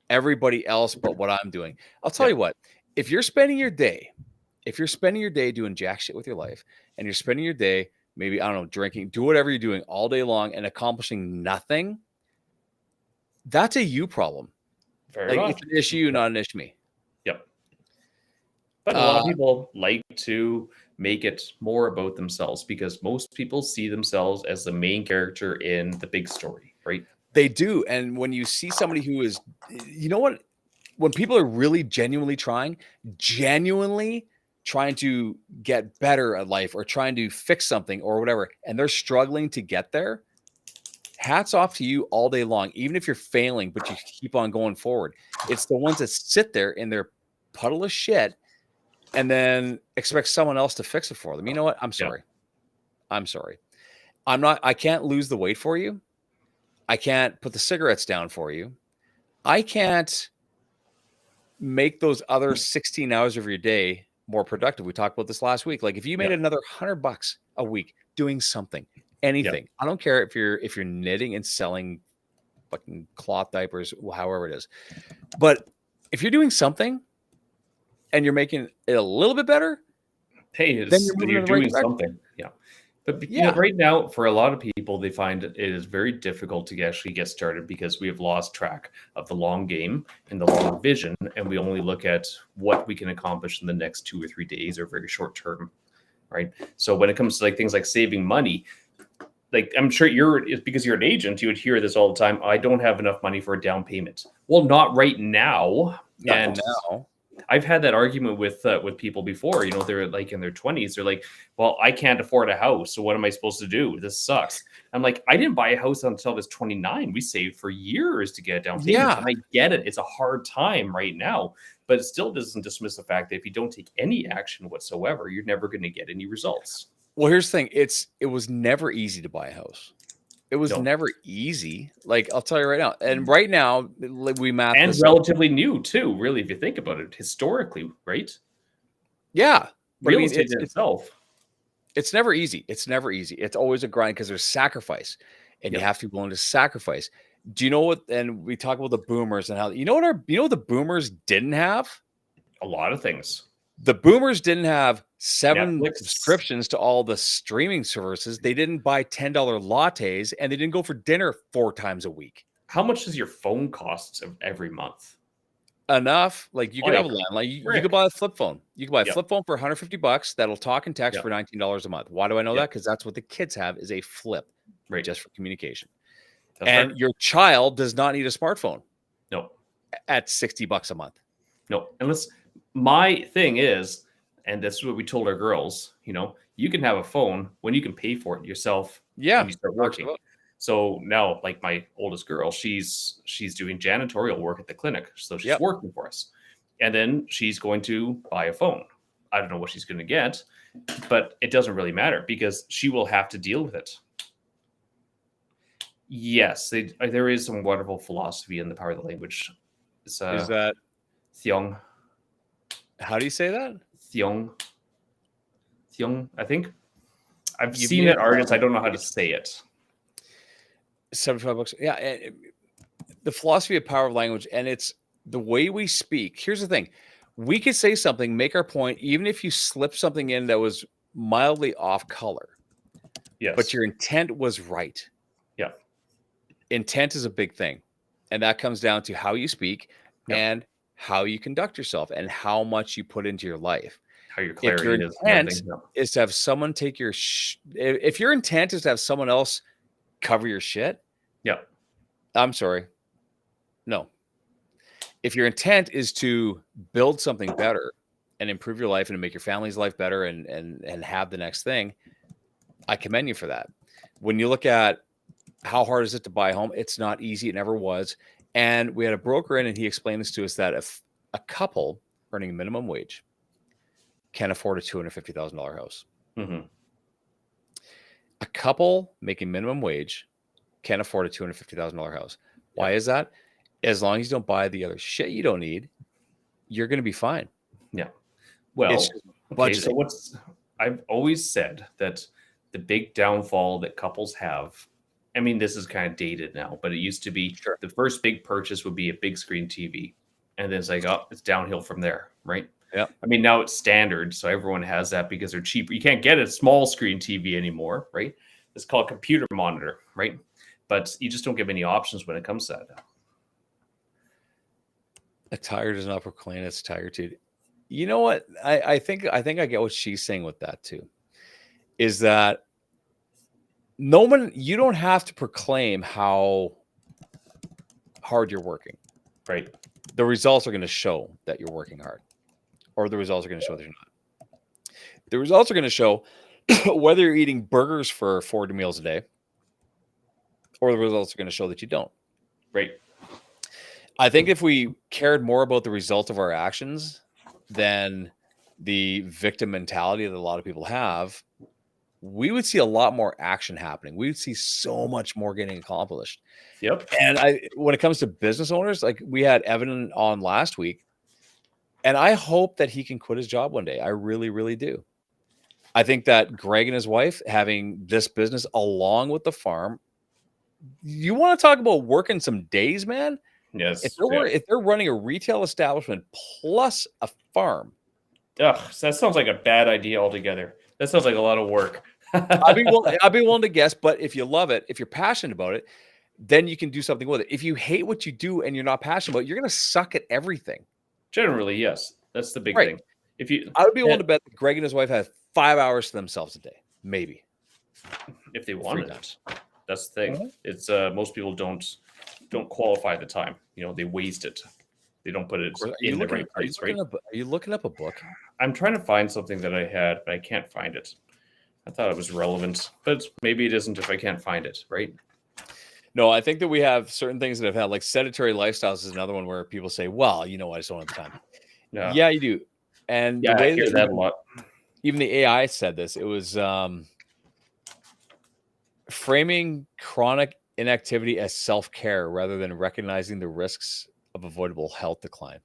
everybody else but what I'm doing. I'll tell you what, if you're spending your day doing jack shit with your life, and you're spending your day maybe, I don't know, drinking, do whatever you're doing all day long and accomplishing nothing, that's a you problem. Very Like much. it's an issue, not an issue me. Yep. But a lot of people like to make it more about themselves because most people see themselves as the main character in the big story, right? They do. And when you see somebody who is, you know what? When people are really genuinely trying to get better at life or trying to fix something or whatever, and they're struggling to get there, hats off to you all day long. Even if you're failing, but you keep on going forward. It's the ones that sit there in their puddle of shit and then expect someone else to fix it for them. You know what? I'm Yeah. sorry. I'm sorry. I can't lose the weight for you. I can't put the cigarettes down for you. I can't make those other 16 hours of your day more productive. We talked about this last week. Like if you made Yeah. another $100 a week doing something, anything, I don't care if you're knitting and selling fucking cloth diapers, however it is. But if you're doing something and you're making it a little bit better, Hey, then you're moving you're in the right doing direction. something. Yeah. But Yeah. right now, for a lot of people, they find it is very difficult to actually get started because we have lost track of the long game and the long vision, and we only look at what we can accomplish in the next 2 or 3 days or very short term, right? So when it comes to like things like saving money, like I'm sure it's because you're an agent, you would hear this all the time. I don't have enough money for a down payment. Well, not right now. And now, I've had that argument with people before. You know, they're like in their 20s. They're like, "Well, I can't afford a house, so what am I supposed to do? This sucks." I'm like, "I didn't buy a house until I was 29. We saved for years to get a down payment." Yeah. And I get it; it's a hard time right now, but it still doesn't dismiss the fact that if you don't take any action whatsoever, you're never going to get any results. Well, here's the thing: it was never easy to buy a house. It was No. never easy. Like I'll tell you right now. And right now, we math And this out. relatively new too, really, if you think about it historically, right? Yeah, but Real I mean, estate in itself. it's never easy. It's never easy. It's always a grind because there's sacrifice, and you Yep. have to be willing to sacrifice. Do you know what? And we talk about the boomers and how you know what the boomers didn't have. A lot of things. The boomers didn't have 7 Netflix. subscriptions to all the streaming services. They didn't buy $10 lattes, and they didn't go for dinner 4 times a week. How much does your phone cost every month? Enough, like you could have a Like, landline. You frick. could buy a flip phone. You can buy a Yep. flip phone for $150 that'll talk and text Yep. for $19 a month. Why do I know Yep. that? Because that's what the kids have is a flip Right. just for communication. That's And right. your child does not need a smartphone No, at $60 a month. no. Unless my thing is, and that's what we told our girls, you know, you can have a phone when you can pay for it yourself Yeah. when you start working. absolutely. So now, like my oldest girl, she's doing janitorial work at the clinic. So she's Yep. working for us. And then she's going to buy a phone. I don't know what she's going to get, but it doesn't really matter because she will have to deal with it. Yes, there is some wonderful philosophy in the power of the language. It's Is that Thiong, how do you say that? Thiong, I think. I've You seen made that it artist. I sound don't know how like to say it. $75. Yeah. The philosophy of power of language, and it's the way we speak. Here's the thing. We could say something, make our point, even if you slip something in that was mildly off color, Yes. but your intent was right. Yeah. Intent is a big thing. And that comes down to how you speak Yep. and how you conduct yourself and how much you put into your life. How your If your clarity is. and intent everything. Yeah. is to have someone take your if your intent is to have someone else cover your shit, Yeah. I'm sorry. No. If your intent is to build something better and improve your life and to make your family's life better and have the next thing, I commend you for that. When you look at how hard is it to buy a home, it's not easy. It never was. And we had a broker in and he explained this to us that if a couple earning minimum wage can afford a $250,000 house, Mhm. a couple making minimum wage can afford a $250,000 house. Why is that? As long as you don't buy the other shit you don't need, you're going to be fine. Yeah. Well, It's just okay, so budgeting. I've always said that the big downfall that couples have, I mean, this is kind of dated now, but it used to be Sure. the first big purchase would be a big screen TV. And then it's like, oh, it's downhill from there, right? Yeah. I mean, now it's standard. So everyone has that because they're cheaper. You can't get a small screen TV anymore, right? It's called computer monitor, right? But you just don't get many options when it comes to that. A tire does not proclaim its tired. You know what? I think I get what she's saying with that too. Is that you don't have to proclaim how hard you're working. Right. The results are going to show that you're working hard, or the results are going to show that you're not. The results are going to show whether you're eating burgers for 40 meals a day, or the results are going to show that you don't. Right. I think if we cared more about the result of our actions than the victim mentality that a lot of people have, we would see a lot more action happening. We would see so much more getting accomplished. Yep. And when it comes to business owners, like we had Evan on last week, and I hope that he can quit his job one day. I really, really do. I think that Greg and his wife having this business along with the farm, you want to talk about working some days, man? Yes. If they're running a retail establishment plus a farm, Ugh, that sounds like a bad idea altogether. That sounds like a lot of work. I'd be willing to guess. But if you love it, if you're passionate about it, then you can do something with it. If you hate what you do and you're not passionate about it, you're going to suck at everything. Generally, yes. That's the big Right. thing. If you, I would be willing to bet that Greg and his wife have 5 hours to themselves a day, maybe. if they wanted time. it, that's the thing. Mhm. It's most people don't qualify the time. You know, they waste it. They don't put it in the right place, right? Are you looking up a book? I'm trying to find something that I had, but I can't find it. I thought it was relevant, but maybe it isn't if I can't find it, right? No, I think that we have certain things that have had, like sedentary lifestyles is another one where people say, well, you know, I just don't have the time. Yeah, you do. And yeah, the way I hear that a lot. even the AI said this, it was framing chronic inactivity as self-care rather than recognizing the risks of avoidable health decline.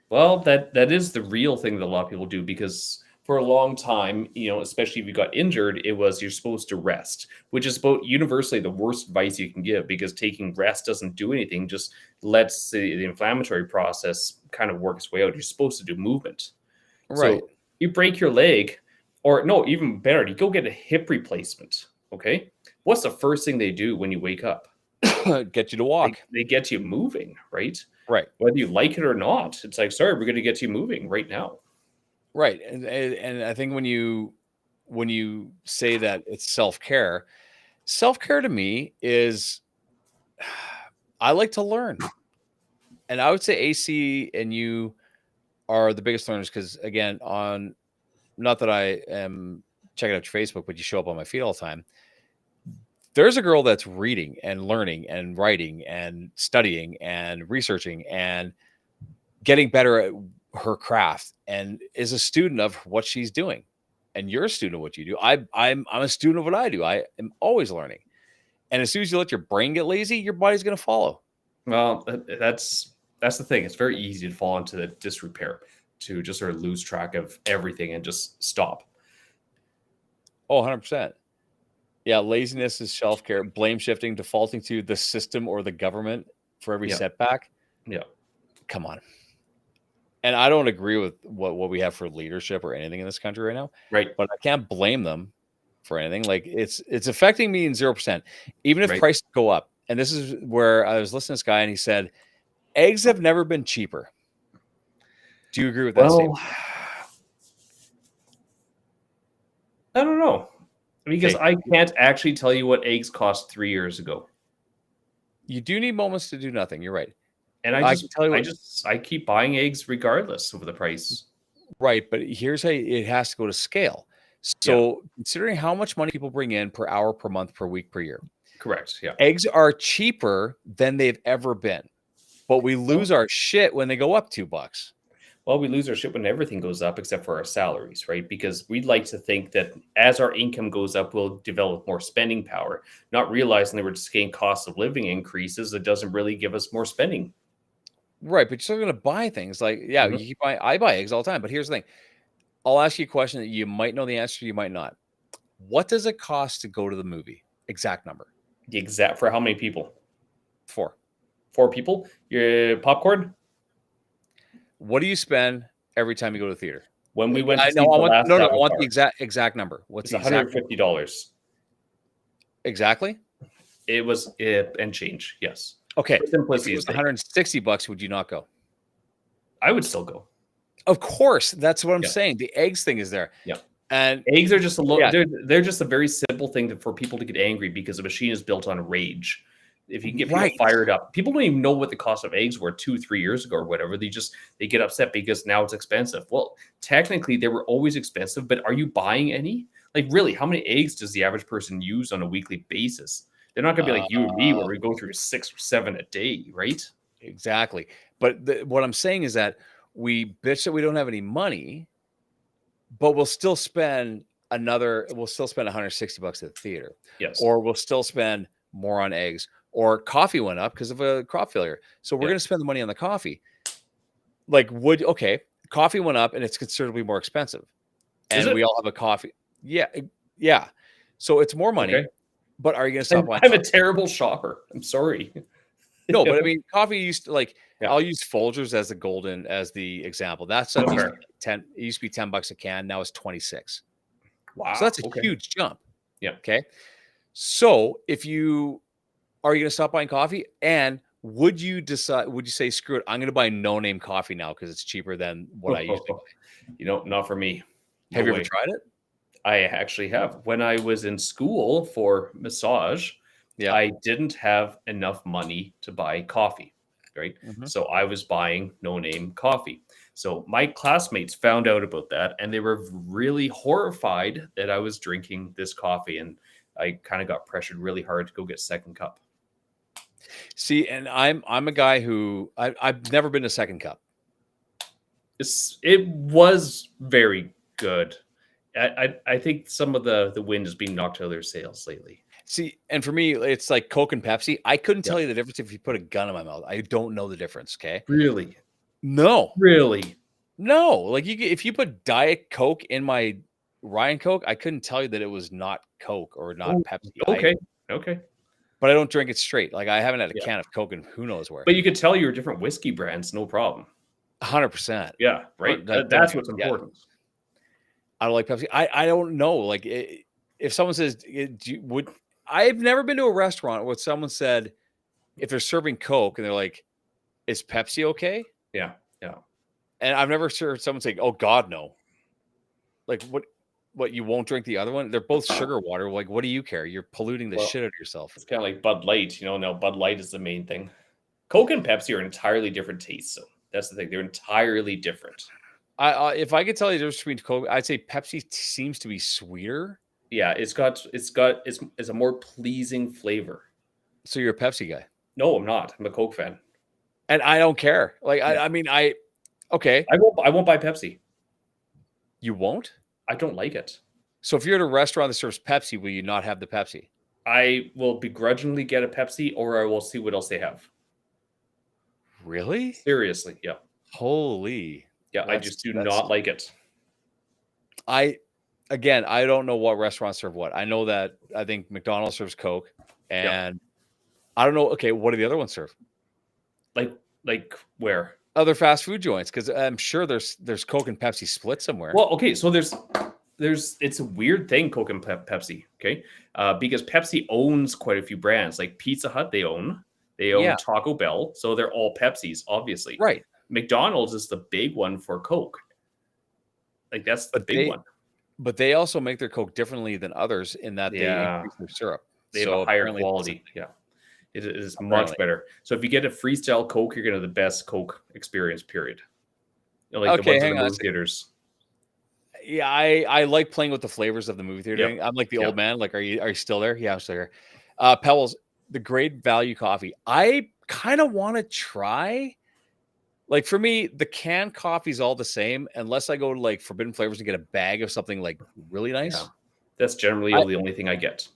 Well, that is the real thing that a lot of people do, because for a long time, you know, especially if you got injured, it was you're supposed to rest, which is about universally the worst advice you can give, because taking rest doesn't do anything, just lets the inflammatory process kind of work its way out. You're supposed to do movement. Right. So you break your leg, or no, even better, you go get a hip replacement. Okay. What's the first thing they do when you wake up? Get you to walk. They get you moving, right? Right. Whether you like it or not. It's like, sorry, we're going to get you moving right now. Right. And I think when you say that it's self-care to me is I like to learn. And I would say AC and you are the biggest learners because, again, not that I am checking out your Facebook, but you show up on my feed all the time. There's a girl that's reading and learning and writing and studying and researching and getting better at her craft and is a student of what she's doing. And you're a student of what you do. I'm a student of what I do. I am always learning. And as soon as you let your brain get lazy, your body's going to follow. Well, that's the thing. It's very easy to fall into the disrepair, to just sort of lose track of everything and just stop. Oh, 100%. Yeah, laziness is self-care, blame shifting, defaulting to the system or the government for every setback. Yeah. Come on. And I don't agree with what we have for leadership or anything in this country right now. Right. But I can't blame them for anything. Like it's affecting me in 0%. Even if prices go up. And this is where I was listening to this guy and he said, eggs have never been cheaper. Do you agree with that statement? I don't know. Because I can't actually tell you what eggs cost 3 years ago. You do need moments to do nothing. You're right. And I keep buying eggs regardless of the price. Right. But here's how it has to go to scale. So considering how much money people bring in per hour, per month, per week, per year. Correct. Yeah. Eggs are cheaper than they've ever been. But we lose our shit when they go up $2. Well, we lose our shit when everything goes up except for our salaries, right? Because we'd like to think that as our income goes up, we'll develop more spending power, not realizing that we're just getting cost of living increases that doesn't really give us more spending. Right, but you're still going to buy things like, you keep buying. I buy eggs all the time, but here's the thing. I'll ask you a question that you might know the answer to, you might not. What does it cost to go to the movie? Exact number. For how many people? 4. 4 people? Your popcorn? What do you spend every time you go to the theater? When we went, I want the exact number. What's it's $150? Exactly. It was and change. Yes. Okay. For simplicity, if it was $160, would you not go? I would still go. Of course, that's what I'm saying. The eggs thing is there. Yeah. And eggs are just they're just a very simple thing for people to get angry because the machine is built on rage. If you can get people fired up, people don't even know what the cost of eggs were 2-3 years ago or whatever. They get upset because now it's expensive. Well, technically they were always expensive, but are you buying any? Like really, how many eggs does the average person use on a weekly basis? They're not going to be like you and me where we go through 6 or 7 a day, right? Exactly. But what I'm saying is that we bitch that we don't have any money, but we'll still spend $160 at the theater, Yes. or we'll still spend more on eggs, or coffee went up because of a crop failure. So we're Yeah. going to spend the money on the coffee. Like, coffee went up and it's considerably more expensive. Is And it? we all have a coffee. Yeah. Yeah. So it's more money, Okay. but are you going to stop buying I'm a coffee? terrible shopper. I'm sorry. No, but I mean, coffee used to Yeah. I'll use Folgers as the example. That stuff That's used to fair. be 10, it used to be $10 a can. Now it's 26. Wow. So that's a okay. huge jump. Yeah. Okay. So are you going to stop buying coffee? And would you say, screw it, I'm going to buy no name coffee now because it's cheaper than what I usually buy? Not for me. Have No you way. ever tried it? I actually have. When I was in school for massage, Yeah. I didn't have enough money to buy coffee, right? Mhm. So I was buying no-name coffee. So my classmates found out about that, and they were really horrified that I was drinking this coffee, and I kind of got pressured really hard to go get second cup. See, and I'm a guy who I've never been to Second Cup. It was very good. I think some of the wind is being knocked out of their sails lately. See, and for me, it's like Coke and Pepsi. I couldn't Yeah. tell you the difference if you put a gun in my mouth. I don't know the difference. Okay. Really, No. really. No. Like if you put Diet Coke in my Ryan Coke, I couldn't tell you that it was not Coke or not Oh, Pepsi. Okay. But I don't drink it straight. Like I haven't had a Yeah. can of Coke in who knows where. But you could tell you were different whiskey brands, no problem. 100%. Yeah, right. Don't That's get- what's yeah. important. I don't like Pepsi. I don't know. Like if someone says, I've never been to a restaurant where someone said, if they're serving Coke and they're like, is Pepsi okay? Yeah. And I've never heard someone say, "Oh God, no." Like what you won't drink the other one? They're both sugar water. Like, what do you care? You're polluting the Well, shit out of yourself. It's kind of like Bud Light. Now Bud Light is the main thing. Coke and Pepsi are entirely different tastes. So that's the thing. They're entirely different. If I could tell you the difference between Coke, I'd say Pepsi seems to be sweeter. Yeah, it's a more pleasing flavor. So you're a Pepsi guy. No, I'm not. I'm a Coke fan. And I don't care. Like Yeah. okay. I won't buy Pepsi. You won't? I don't like it. So if you're at a restaurant that serves Pepsi, will you not have the Pepsi? I will begrudgingly get a Pepsi, or I will see what else they have. Really? Seriously, yeah. Holy. Yeah, I just do not like it. I don't know what restaurants serve what. I know that I think McDonald's serves Coke, and I don't know. Okay, what do the other ones serve? Like where? Other fast food joints, because I'm sure there's Coke and Pepsi split somewhere. Well, okay, so there's it's a weird thing, Coke and Pepsi, okay? Because Pepsi owns quite a few brands, like Pizza Hut. They own Yeah. Taco Bell, so they're all Pepsis, obviously. Right. McDonald's is the big one for Coke. Like that's the big one. But they also make their Coke differently than others in that they increase their syrup. They have a higher quality. Yeah. It is much better. So if you get a freestyle Coke, you're gonna have the best Coke experience, period. Like the ones in the movie theaters. Yeah, I like playing with the flavors of the movie theater. Yep. I'm like the old man. Like, are you still there? Yeah, I'm still here. Pebbles, the Great Value coffee. I kind of want to try. Like for me, the canned coffee is all the same, unless I go to like Forbidden Flavors and get a bag of something like really nice. Yeah. That's generally the only thing I get.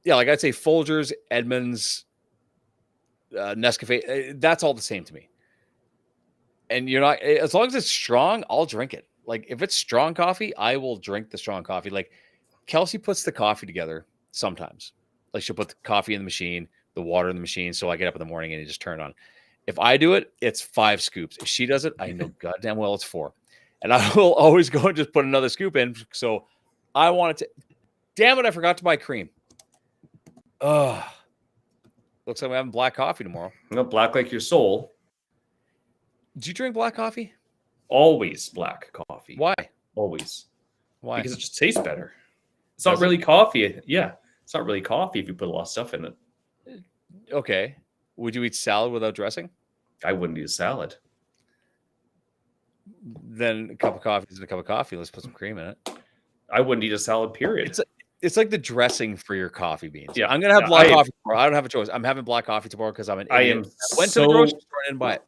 Yeah, like I'd say Folgers, Edmonds, Nescafe. That's all the same to me. And you're not, as long as it's strong, I'll drink it. Like if it's strong coffee, I will drink the strong coffee. Like Kelsey puts the coffee together sometimes. Like she'll put the coffee in the machine, the water in the machine. So I get up in the morning and you just turn it on. If I do it, it's 5 scoops. If she does it, I know goddamn well it's 4. And I will always go and just put another scoop in. So I wanted to, damn it, I forgot to buy cream. Ugh. Looks like we're having black coffee tomorrow. Black like your soul. Do you drink black coffee? Always black coffee. Why? Always. Why? Because it just tastes better. It's not really coffee. Yeah. It's not really coffee if you put a lot of stuff in it. Okay. Would you eat salad without dressing? I wouldn't eat a salad. Then a cup of coffee isn't a cup of coffee. Let's put some cream in it. I wouldn't eat a salad, period. It's like the dressing for your coffee beans. Yeah. I'm going to have black coffee tomorrow. I don't have a choice. I'm having black coffee tomorrow because I'm an idiot. I am I went to the grocery store and didn't buy it.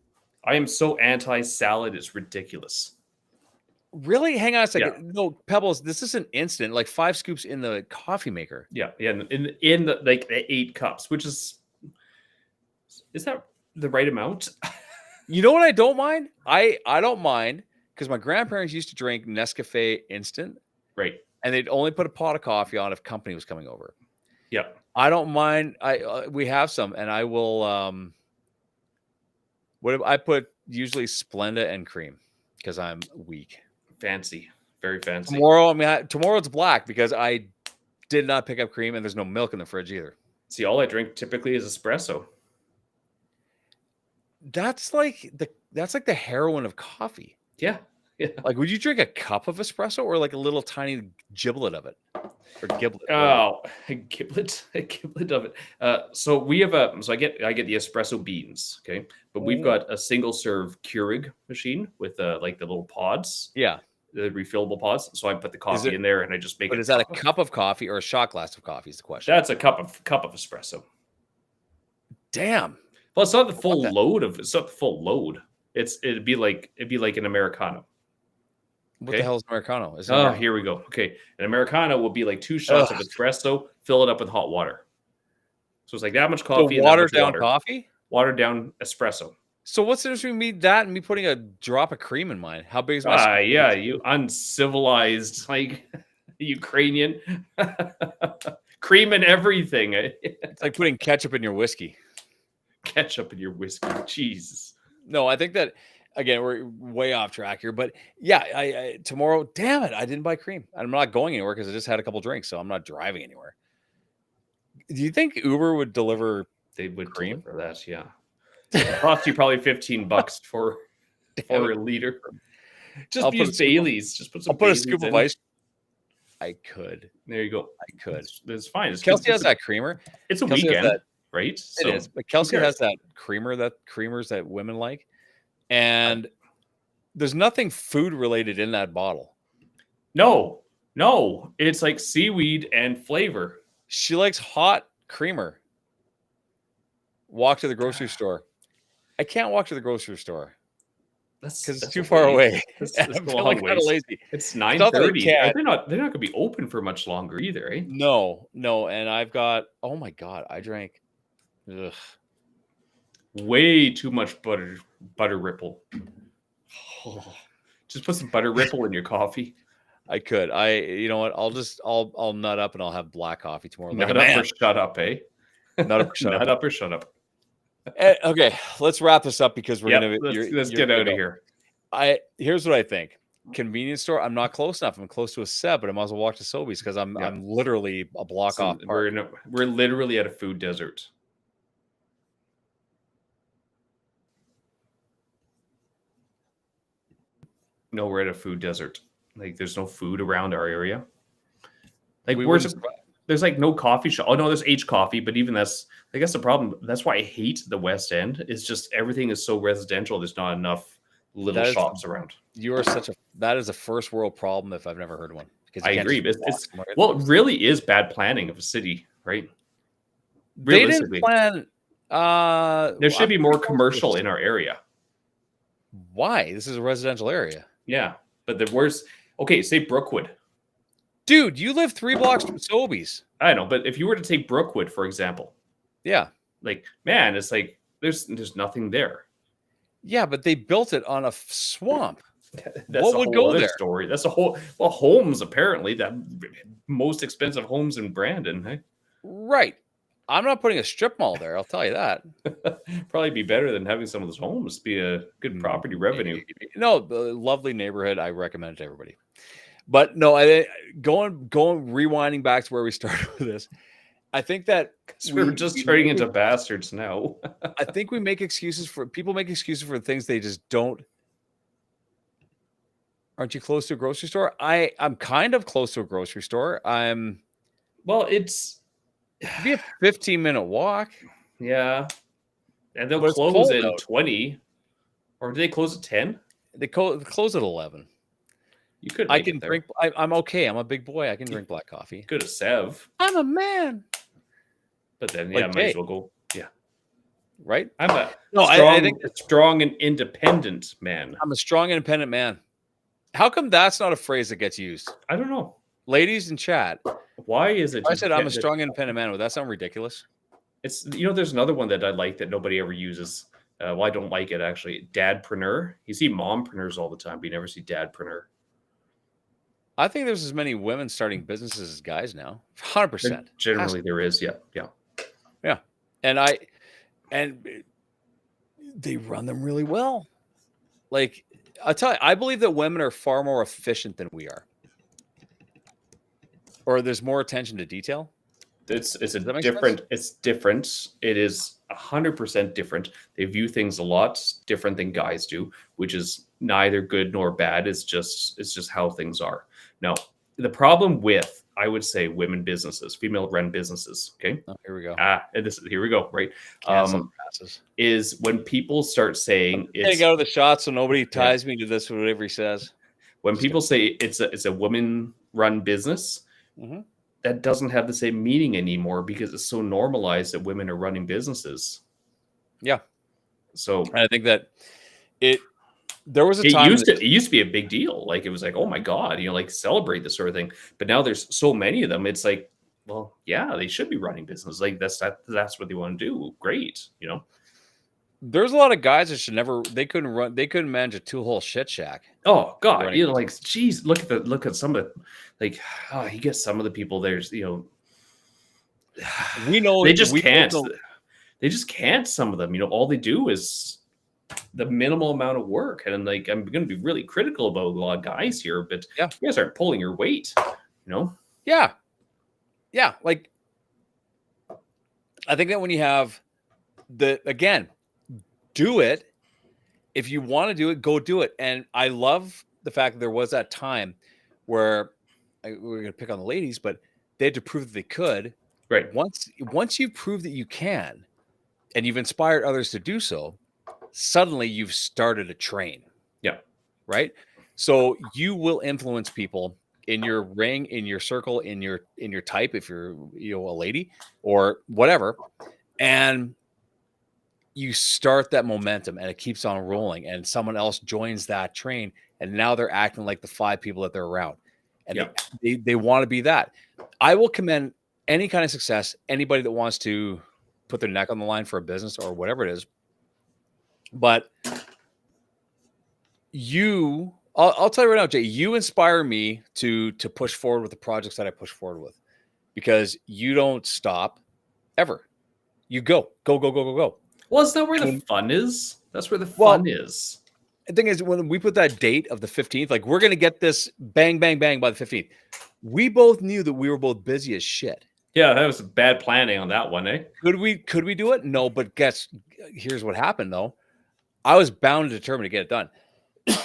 I am so anti-salad, it's ridiculous. Really? Hang on a second. Yeah. No, Pebbles, this isn't instant. Like 5 scoops in the coffee maker. Yeah, yeah, in the like the 8 cups, which is that the right amount? You know what I don't mind? I don't mind because my grandparents used to drink Nescafe instant, Right. and they'd only put a pot of coffee on if company was coming over. Yeah. I don't mind. We have some, and I will. I put usually Splenda and cream because I'm weak. Fancy. Very fancy. Tomorrow it's black because I did not pick up cream, and there's no milk in the fridge either. See, all I drink typically is espresso. That's like the heroin of coffee. Yeah. Yeah. Like, would you drink a cup of espresso or like a little tiny giblet of it? Or giblet? Oh, a giblet of it. So we have I get the espresso beans, okay, but we've got a single serve Keurig machine with like the little pods, Yeah. the refillable pods. So I put the coffee in there and I just make But it. is that a cup of coffee or a shot glass of coffee? Is the question. That's a cup of espresso. Damn. Well, it's not the full load of. It's not the full load. It'd be like an Americano. What the hell is Americano? Here we go. Okay, an Americano will be like 2 shots of espresso, fill it up with hot water. So it's like that much coffee. So watered down coffee? Watered down espresso. So what's the difference between that and me putting a drop of cream in mine? How big is my Yeah, you uncivilized, like Ukrainian. Cream in everything. It's like putting ketchup in your whiskey. Ketchup in your whiskey. Jesus. No, I think that, again, we're way off track here. But yeah, I tomorrow, damn it, I didn't buy cream. I'm not going anywhere because I just had a couple drinks, so I'm not driving anywhere. Do you think Uber would deliver? They would cream for that, yeah. It cost you probably $15 for a liter. Just use Bailey's. Just put some. I'll put a scoop of ice. I could. There you go. I could. It's fine. Kelsey has that creamer. It's a weekend, right? So it is. But Kelsey has that creamers that women like, and there's nothing food related in that bottle. No, it's like seaweed and flavor. She likes hot creamer. Walk to the grocery store. I can't walk to the grocery store because it's too far away. I'm feeling kind of lazy. It's 9:30. They're not going to be open for much longer either, eh? No. And I've got. Oh my god! I drank. Way too much butter ripple. Oh, just put some butter ripple in your coffee. I could. You know what? I'll nut up and I'll have black coffee tomorrow. Nut up or shut up, eh? Nut up or shut up. Nut up or shut up. Okay, let's wrap this up because we're gonna. Let's get out of here. Here's what I think. Convenience store. I'm not close enough. I'm close to a Seb, but I might as well walk to Sobeys because I'm literally a block off. We're literally at a food desert. No, we're at a food desert. Like, there's no food around our area. Like, there's like no coffee shop. Oh no, there's H Coffee, but even that's, I guess the problem. That's why I hate the West End. Is just everything is so residential. There's not enough little shops around. That is a first world problem if I've never heard one. I agree. It really is bad planning of a city, right? They didn't plan. There should be more commercial in our area. Why? This is a residential area. Yeah, but the worst. Okay, say Brookwood. Dude, you live 3 blocks from Sobeys. I know, but if you were to take Brookwood, for example, yeah, like, man, it's like there's nothing there. Yeah, but they built it on a swamp. What would go there? Story. That's a whole. Well, homes apparently the most expensive homes in Brandon. Hey? Right. I'm not putting a strip mall there. I'll tell you that. Probably be better than having some of those homes be a good property revenue. No, the lovely neighborhood. I recommend it to everybody. But no, rewinding back to where we started with this. I think that we're just turning into bastards now. I think we make excuses for things they just don't. Aren't you close to a grocery store? I'm kind of close to a grocery store. It's be a 15-minute walk. Yeah. And they'll close at 20. Or do they close at 10? They close at 11. You could. I can drink. I'm okay. I'm a big boy. I can drink black coffee. Good as Sev. I'm a man. But then, might as well go. Yeah. right? I'm a No, strong, I think strong and independent man. I'm a strong, independent man. How come that's not a phrase that gets used? I don't know. Ladies in chat, Why is it? I said I'm a strong, independent man. Would that sound ridiculous? It's there's another one that I like that nobody ever uses. Well, I don't like it actually. Dadpreneur. You see mompreneurs all the time, but you never see dadpreneur. I think there's as many women starting businesses as guys now. 100%. Generally, there is. Yeah, yeah. Yeah. And they run them really well. Like, I'll tell you, I believe that women are far more efficient than we are. Or there's more attention to detail. It's a Does that make different. sense? It's different. It is 100% different. They view things a lot different than guys do, which is neither good nor bad. It's just how things are. Now, the problem with, I would say, women businesses, female-run businesses. Okay. Oh, here we go. And here we go. Right. Cancel passes. Is when people start saying Take out of the shot so nobody ties me to this, whatever he says. When people say it's a woman-run business, that doesn't have the same meaning anymore because it's so normalized that women are running businesses. Yeah. So and I think that there was a it time used to be a big deal. Like it was like, oh my God, like celebrate this sort of thing. But now there's so many of them. It's like, well, yeah, they should be running business. Like that's what they want to do. Great. There's a lot of guys that they couldn't manage a 2-hole shit shack. Oh God, like, geez, look at some of the, like, you get some of the people there's, we know they just can't. They just can't. Some of them, all they do is the minimal amount of work, and like I'm going to be really critical about a lot of guys here, but yeah, you guys aren't pulling your weight, Yeah, like I think that when you have do it. If you want to do it, go do it. And I love the fact that there was that time where we're going to pick on the ladies, but they had to prove that they could. Right. Once you prove that you can, and you've inspired others to do so, suddenly you've started a train. Yeah. Right. So you will influence people in your ring, in your circle, in your type, if you're a lady or whatever, and you start that momentum and it keeps on rolling and someone else joins that train and now they're acting like the 5 people that they're around and they want to be that. I will commend any kind of success, anybody that wants to put their neck on the line for a business or whatever it is. But I'll tell you right now, Jay, you inspire me to push forward with the projects that I push forward with because you don't stop ever. You go. Well, is that where the fun is? That's where the fun is. The thing is, when we put that date of the 15th, like we're going to get this bang, bang, bang by the 15th. We both knew that we were both busy as shit. Yeah, that was bad planning on that one, eh? Could we do it? No, but here's what happened though. I was bound and determined to get it done. To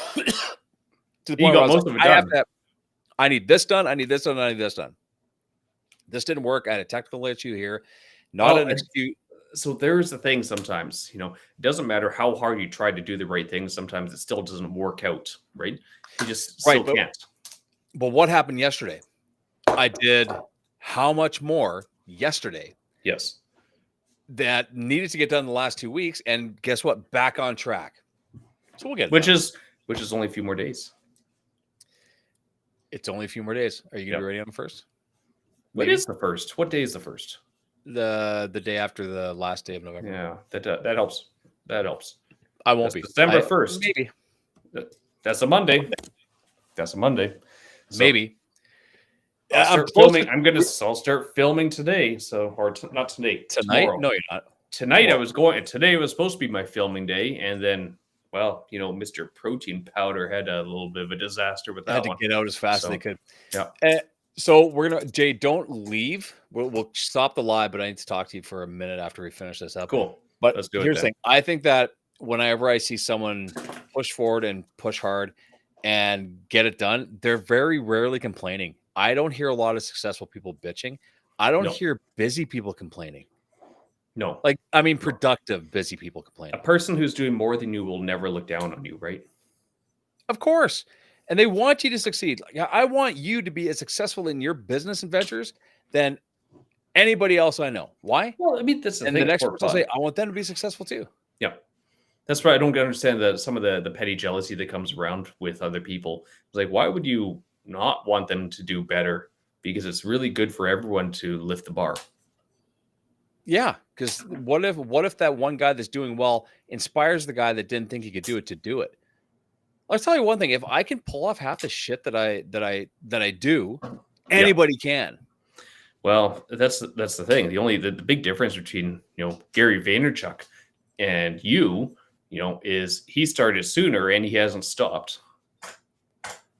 the point where most of it done. I need this done. I need this done. I need this done. This didn't work. I had a technical issue here. Not an excuse. So there's the thing sometimes, it doesn't matter how hard you try to do the right thing. Sometimes it still doesn't work out, right? You just still can't. But what happened yesterday? I did how much more yesterday? Yes. That needed to get done in the last 2 weeks. And guess what? Back on track. So we'll get it Which is only a few more days. It's only a few more days. Are you going to be ready on the 1st? What is the 1st? What day is the 1st? The day after the last day of November. Yeah, that helps. That helps. I won't be. December 1st. Maybe. That's a Monday. So maybe. I'll start filming today. So, or not today. Tonight? Tomorrow. No, you're not. Tonight today was supposed to be my filming day, and then Mr. Protein Powder had a little bit of a disaster with that one. Had to get out as fast as they could. Yeah. So we're gonna, Jay, don't leave. We'll stop the live, but I need to talk to you for a minute after we finish this up. Cool. But let's do here's it. The thing. I think that whenever I see someone push forward and push hard and get it done, they're very rarely complaining. I don't hear a lot of successful people bitching. I don't hear busy people complaining. No. Productive, busy people complaining. A person who's doing more than you will never look down on you, right? Of course. And they want you to succeed. I want you to be as successful in your business adventures than anybody else I know. Why? Well, I mean, that's the And thing. the next For person will fun. say, I want them to be successful too. Yeah. That's why I don't understand some of the petty jealousy that comes around with other people. It's like, why would you not want them to do better? Because it's really good for everyone to lift the bar. Yeah, because what if that one guy that's doing well inspires the guy that didn't think he could do it to do it? I'll tell you one thing: if I can pull off half the shit that I do, anybody can. Well, that's the thing. The big difference between Gary Vaynerchuk and you is he started sooner and he hasn't stopped.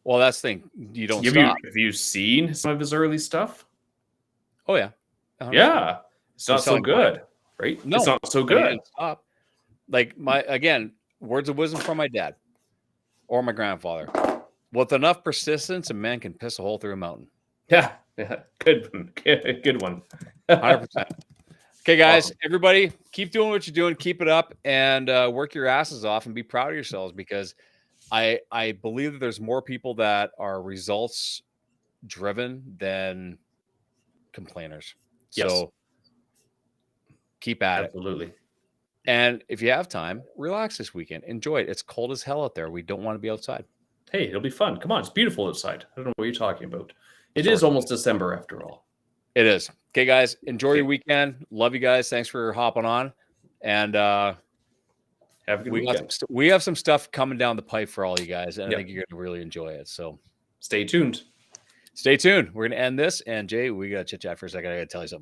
Well, that's the thing. You don't Have stop. have you seen some of his early stuff? Oh yeah. 100%. Yeah, it's not so selling good, right? No, It's not so but he good. didn't stop. Like words of wisdom from my dad or my grandfather. With enough persistence, a man can piss a hole through a mountain. Yeah, good one. Good one. 100%. Okay, guys, Awesome. everybody, keep doing what you're doing. Keep it up and work your asses off and be proud of yourselves, because I believe that there's more people that are results driven than complainers. Yes. So keep at it. Absolutely. And if you have time, relax this weekend. Enjoy it. It's cold as hell out there. We don't want to be outside. Hey, it'll be fun. Come on, it's beautiful outside. I don't know what you're talking about. It Sure. is almost December after all. It is. Okay, guys, enjoy Okay. your weekend. Love you guys. Thanks for hopping on. And Have a good weekend. we have some stuff coming down the pipe for all you guys, and Yep. I think you're going to really enjoy it. So Stay tuned. stay tuned. We're going to end this. And Jay, we got to chit chat for a second. I got to tell you something.